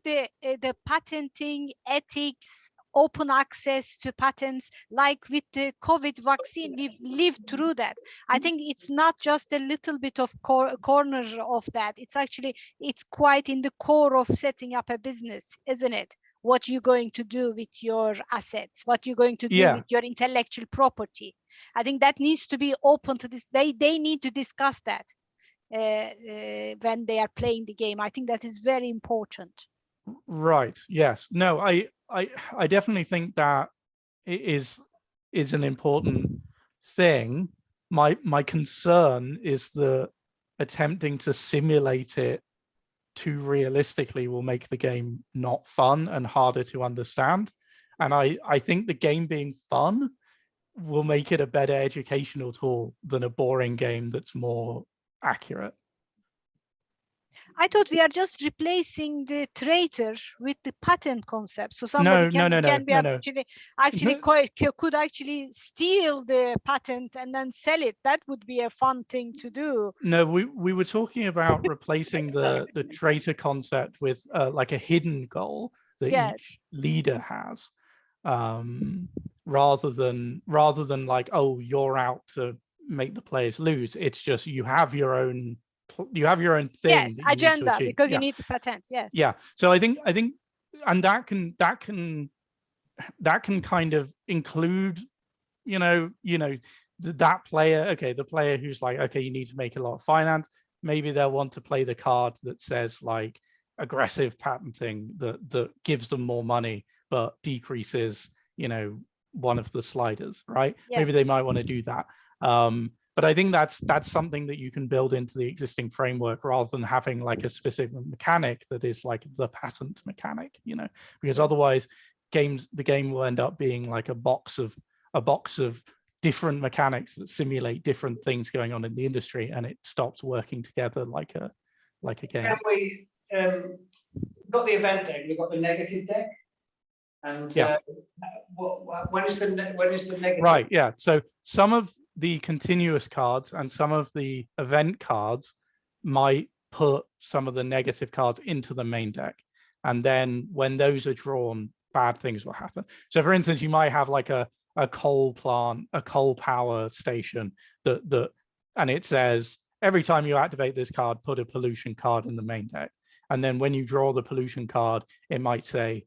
the patenting ethics, open access to patents, like with the COVID vaccine, we've lived through that. I think it's not just a little bit of corner of that. It's quite in the core of setting up a business, isn't it? What you're going to do with your assets, what you're going to do with your intellectual property. I think that needs to be open to this. They need to discuss that when they are playing the game. I think that is very important. Right. Yes. No, I definitely think that it is an important thing. My concern is that attempting to simulate it too realistically will make the game not fun and harder to understand. And I think the game being fun will make it a better educational tool than a boring game that's more accurate. I thought we are just replacing the traitor with the patent concept. So somebody could actually steal the patent and then sell it. That would be a fun thing to do. No, we were talking about replacing the traitor concept with like a hidden goal that each leader has, rather than like, oh, you're out to make the players lose. It's just you have your own thing. Yes, agenda, because you need the patent. Yes. Yeah. So I think, and that can kind of include, that player. Okay, the player who's like, okay, you need to make a lot of finance. Maybe they'll want to play the card that says like aggressive patenting that gives them more money but decreases, one of the sliders, right? Yes. Maybe they might want to do that. But I think that's something that you can build into the existing framework, rather than having like a specific mechanic that is like the patent mechanic, because otherwise the game will end up being like a box of different mechanics that simulate different things going on in the industry, and it stops working together like a game. And we got the event deck, we've got the negative deck. And when is the negative? Right. Yeah. So some of the continuous cards and some of the event cards might put some of the negative cards into the main deck, and then when those are drawn, bad things will happen. So, for instance, you might have like a coal plant, a coal power station and it says every time you activate this card, put a pollution card in the main deck, and then when you draw the pollution card, it might say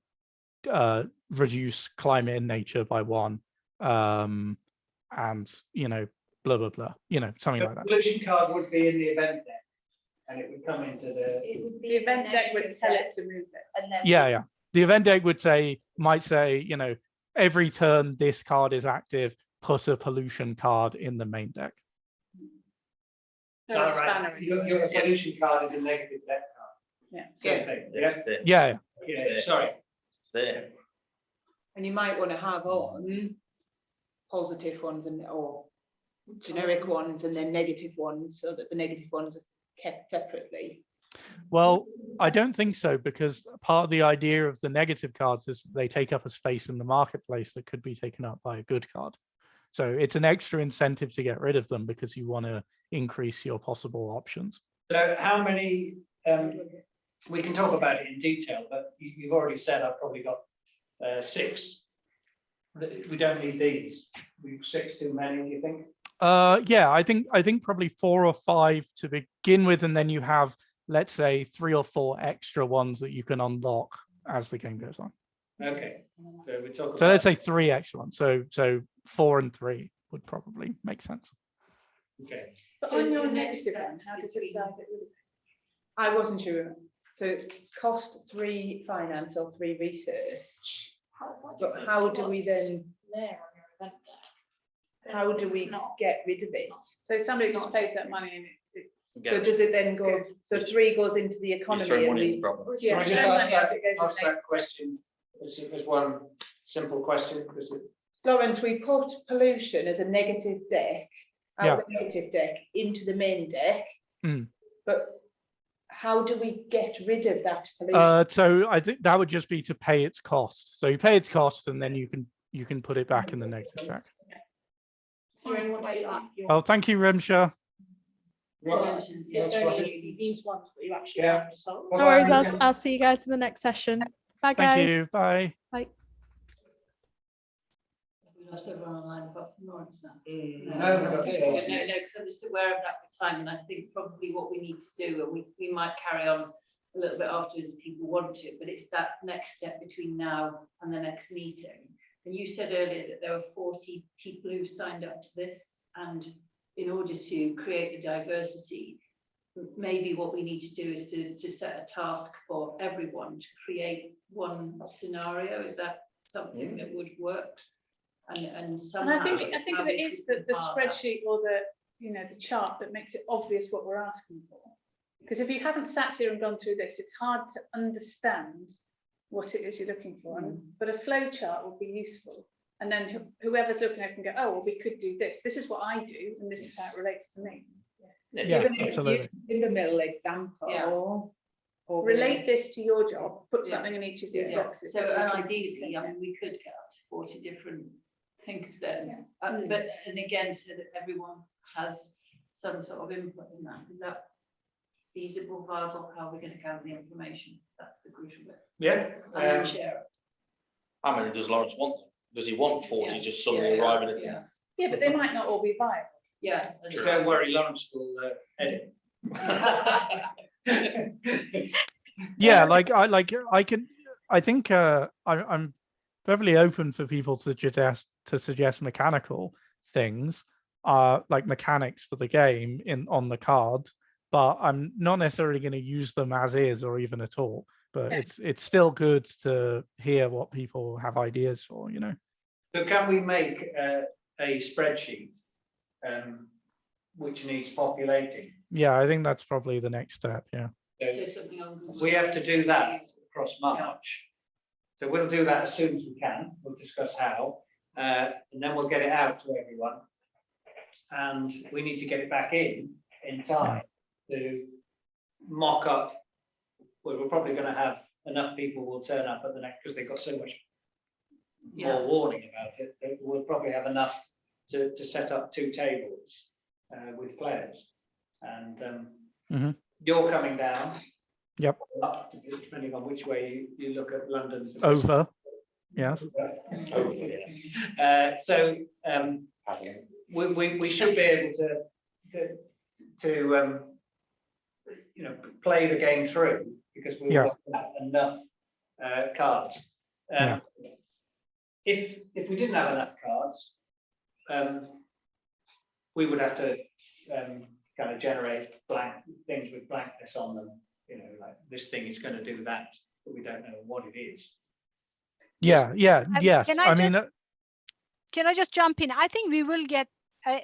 reduce climate and nature by 1, and blah blah blah, something like that. The pollution card would be in the event deck, and it would come into the event deck would tell it to move it. And then the event deck might say every turn this card is active, put a pollution card in the main deck. Throw a All spanner right. in. Your pollution card is a negative deck card. Yeah. Same thing, yeah? Yeah. Yeah, sorry. There. And you might want to have on positive ones or generic ones and then negative ones, so that the negative ones are kept separately. Well, I don't think so, because part of the idea of the negative cards is they take up a space in the marketplace that could be taken up by a good card. So it's an extra incentive to get rid of them because you want to increase your possible options. So how many, we can talk about it in detail, but you've already said I've probably got 6. We don't need these. We've 6 too many, do you think? Yeah, I think probably 4 or 5 to begin with, and then you have, let's say, 3 or 4 extra ones that you can unlock as the game goes on. Okay. So we talk So about, let's say 3 extra ones. So 4 and 3 would probably make sense. okay. But So on to your the next negative one, steps how does it between- start it with? I wasn't sure. So cost 3 finance or 3 research. But how do we then, There on your event deck. how do we It's not. get rid of it? So somebody just pays that money and So does it then go, so 3 goes into the You're economy throwing and money at the we, problem. Can I just spend ask money as it goes to ask the that next question? There's one simple question, because Lawrence, we put pollution as a negative deck, out Yeah. of the negative deck into the main deck. Mm. But how do we get rid of that pollution? So I think that would just be to pay its cost. So you pay its cost, and then you can put it back in the negative deck. Sorry, what do you like? Oh, thank you, Rimsha. It's only these ones that you actually Yeah. have to solve. No worries. I'll see you guys in the next session. Bye, guys. Thank you. Bye. We lost everyone online apart from Lawrence now. No, No, because I'm just aware of that with time, and I think probably what we need to do, and we might carry on a little bit afterwards if people want to, but it's that next step between now and the next meeting. And you said earlier that there were 40 people who signed up to this, and in order to create the diversity, maybe what we need to do is to set a task for everyone to create one scenario. Is that something that would work? And And somehow. I think it's if how it we is could the compile that. spreadsheet or the chart that makes it obvious what we're asking for. Because if you haven't sat here and gone through this, it's hard to understand what it is you're looking for. But a flow chart would be useful. And then whoever's looking at it can go, oh, well, we could do this. This is what I do, and this is how it relates to me. Yeah, Given it absolutely. in the middle example. Yeah. Or Relate this to your job, put Yeah. something in each of these Yeah, boxes. so ideally, I mean, we could get up to 40 different things then, but, and again, so that everyone has some sort of input in that, is that feasible, viable, how are we going to gather the information? That's the crucial bit. Yeah. And then share it. How many does Lawrence want? Does he want 40 Yeah. just suddenly Yeah, arriving at yeah. it? Yeah, but they might not all be viable. Yeah. that's So right. don't worry, Lawrence will edit. Yeah, I think I'm perfectly open for people to suggest mechanical things, like mechanics for the game on the cards, but I'm not necessarily going to use them as is or even at all. But Yeah. it's still good to hear what people have ideas for, So can we make a spreadsheet which needs populating? Yeah, I think that's probably the next step. Yeah. So something on. We have to do that across March. So we'll do that as soon as we can. We'll discuss how, and then we'll get it out to everyone. And we need to get it back in time to mock up. Well, we're probably going to have enough people will turn up at the next, because they've got so much more warning about it. That we'll probably have enough to set up 2 tables with players. And you're coming down. Yep. Up, depending on which way you look at London. Over. Yes. So we should be able to play the game through, because we'll have enough cards. If we didn't have enough cards, we would have to kind of generate blank things with blankness on them. Like this thing is going to do that, but we don't know what it is. Yeah, yeah, yes. Can I mean, Can I just jump in? I think we will get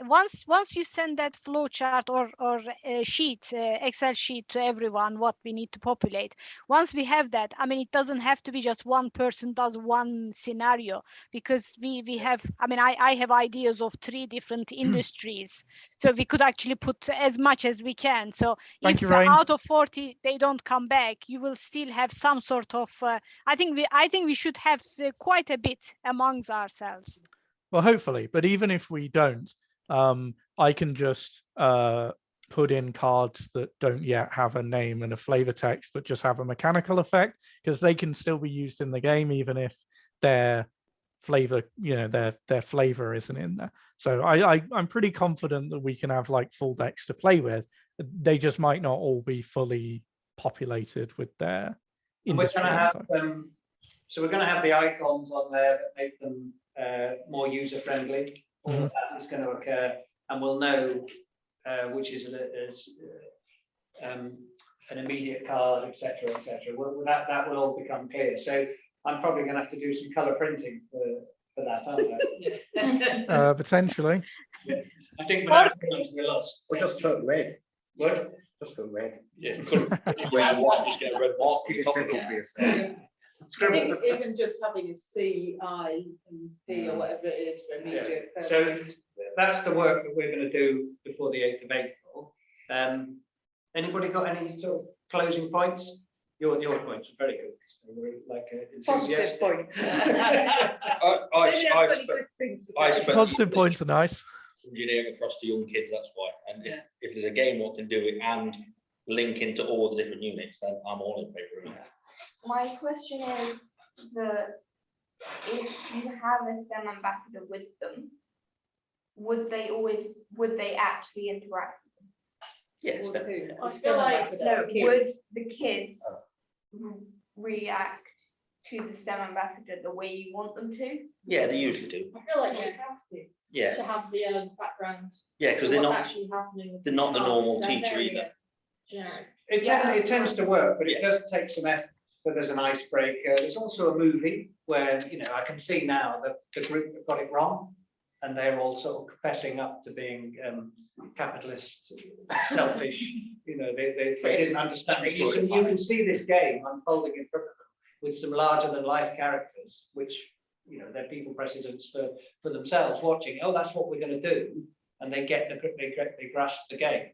once you send that flow chart or sheet, Excel sheet to everyone, what we need to populate. Once we have that, I mean, it doesn't have to be just one person does one scenario, because we have. I mean, I have ideas of 3 different industries, so we could actually put as much as we can. So Thank if you, Rain. out of 40 they don't come back, you will still have some sort of. I think we should have quite a bit amongst ourselves. Well, hopefully, but even if we don't, I can just put in cards that don't yet have a name and a flavor text, but just have a mechanical effect, because they can still be used in the game, even if their flavor, their flavor isn't in there. So I'm pretty confident that we can have like full decks to play with. They just might not all be fully populated with their industry. We're going to have, so we're going to have the icons on there that make them more user friendly. All of that is going to occur, and we'll know which is an immediate card, etc., etc. That will all become clear. So I'm probably going to have to do some color printing for that, aren't I? Potentially. Yeah. I think without colors we're lost. Or just put red. What? Just put red. Yeah, just get a red mark. Keep it simple for yourself. I think even just having a C, I, and P, or whatever it is for immediate. So that's the work that we're going to do before the 8th of April. Anybody got any sort of closing points? Your points are very good. They were like Positive enthusiastic. points. Positive points are nice. Engineering across to young kids, that's why. And if there's a game that can do it and link into all the different units, then I'm all in favour of it. My question is if you have a STEM ambassador with them, would they actually interact with them? Yes. I feel like would the kids react to the STEM ambassador the way you want them to? Yeah, they usually do. I feel like you have to. Yeah. To have the background. Yeah, because they're not actually happening. they're not the normal They're teacher very either. generic. It tends to work, but it does take some effort. So there's an icebreaker. There's also a movie where, I can see now that the group that got it wrong, and they're all sort of fessing up to being capitalist, selfish. They didn't understand it. You can see this game unfolding in front of them with some larger than life characters, which they're people presidents for themselves watching. Oh, that's what we're going to do, and they grasp the game.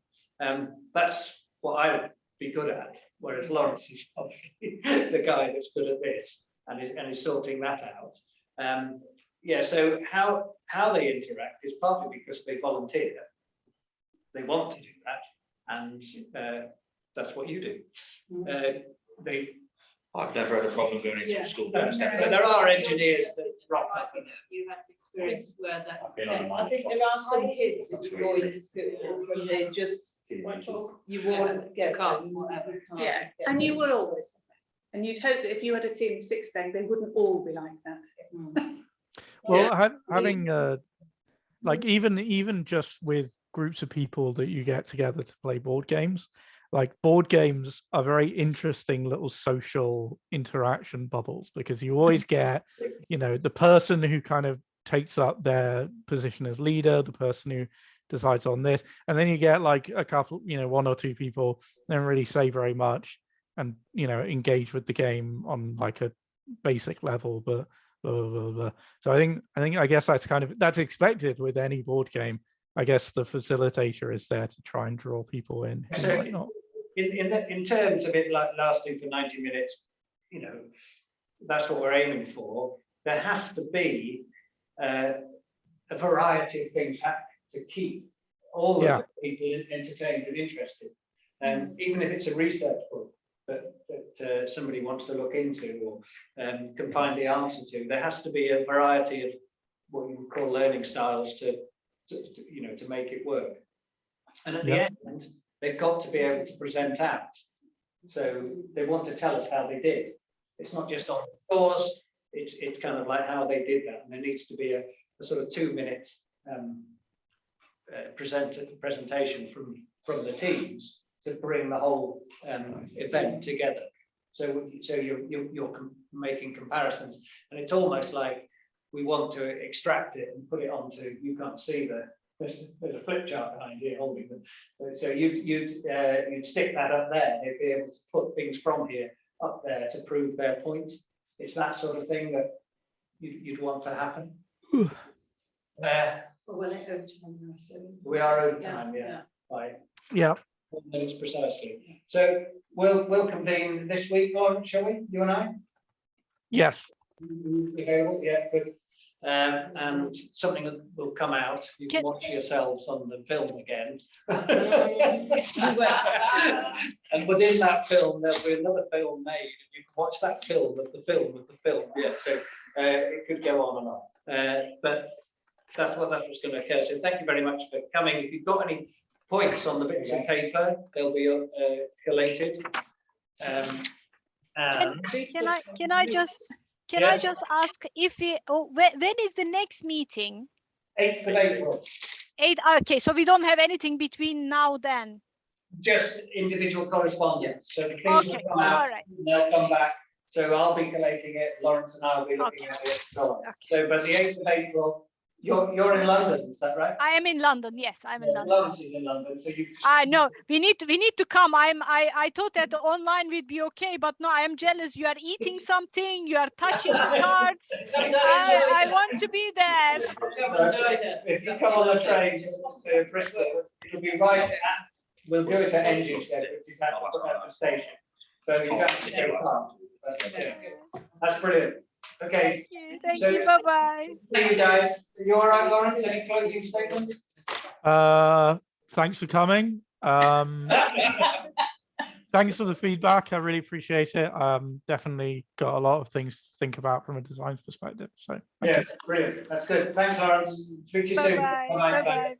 That's what I would be good at. Whereas Lawrence is obviously the guy that's good at this and is sorting that out. So how they interact is partly because they volunteer. They want to do that, and that's what you do. I've never had a problem going into a school. But there are engineers that rock up. You have experience where that's the case. I think there are some kids that you go into schools and they just, you won't get them, whatever. Yeah, and you will always. And you'd hope that if you had a team of 6 then they wouldn't all be like that. Well, having like even just with groups of people that you get together to play board games, like board games are very interesting little social interaction bubbles, because you always get, the person who kind of takes up their position as leader, the person who decides on this, and then you get like a couple, 1 or 2 people don't really say very much and engage with the game on like a basic level, but blah, blah, blah. So I guess that's expected with any board game. I guess the facilitator is there to try and draw people in who might not. In terms of it like lasting for 90 minutes, that's what we're aiming for. There has to be a variety of things happening to keep all of the people entertained and interested. And even if it's a research book that somebody wants to look into or can find the answer to, there has to be a variety of what you would call learning styles to make it work. And at the end, they've got to be able to present out. So they want to tell us how they did. It's not just on scores, it's kind of like how they did that. And there needs to be a sort of 2-minute presentation from the teams to bring the whole event together. So making comparisons. And it's almost like we want to extract it and put it onto, you can't see there's a flip chart behind here holding them. So you'd stick that up there, they'd be able to put things from here up there to prove their point. It's that sort of thing that you'd want to happen. Well, we're over time now, so. We are over time, yeah. By Yeah. 4 minutes precisely. So we'll convene this week, Lauren, shall we? You and I? Yes. Available? Yeah, good. And something that will come out. You can watch yourselves on the film again. And within that film, there'll be another film made. You can watch that film of the film of the film. Yeah, so it could go on and on. But that's what's going to occur. So thank you very much for coming. If you've got any points on the bits of paper, they'll be collated. Can I just ask if when is the next meeting? 8th of April. 8. Okay, so we don't have anything between now then. Just individual correspondence. So the things will come out, all right. they'll come back. So I'll be collating it. Lawrence and I will be looking at it. So, but the 8th of April. You're in London, is that right? I am in London. Yes, I'm in London. Lawrence is in London, so you. I know we need to come. I thought that the online would be okay, but no, I am jealous. You are eating something. You are touching the cards. I want to be there. If you come on the train to Bristol, it'll be right at. We'll do it at Engine Shed, which is at the station. So you don't have to go far. That's brilliant. Okay. Thank you. Bye bye. See you guys. Are you all right, Lawrence? Any closing statements? Thanks for coming. Thanks for the feedback. I really appreciate it. Definitely got a lot of things to think about from a design perspective. So yeah, brilliant. That's good. Thanks, Lawrence. Speak to you soon. Bye bye.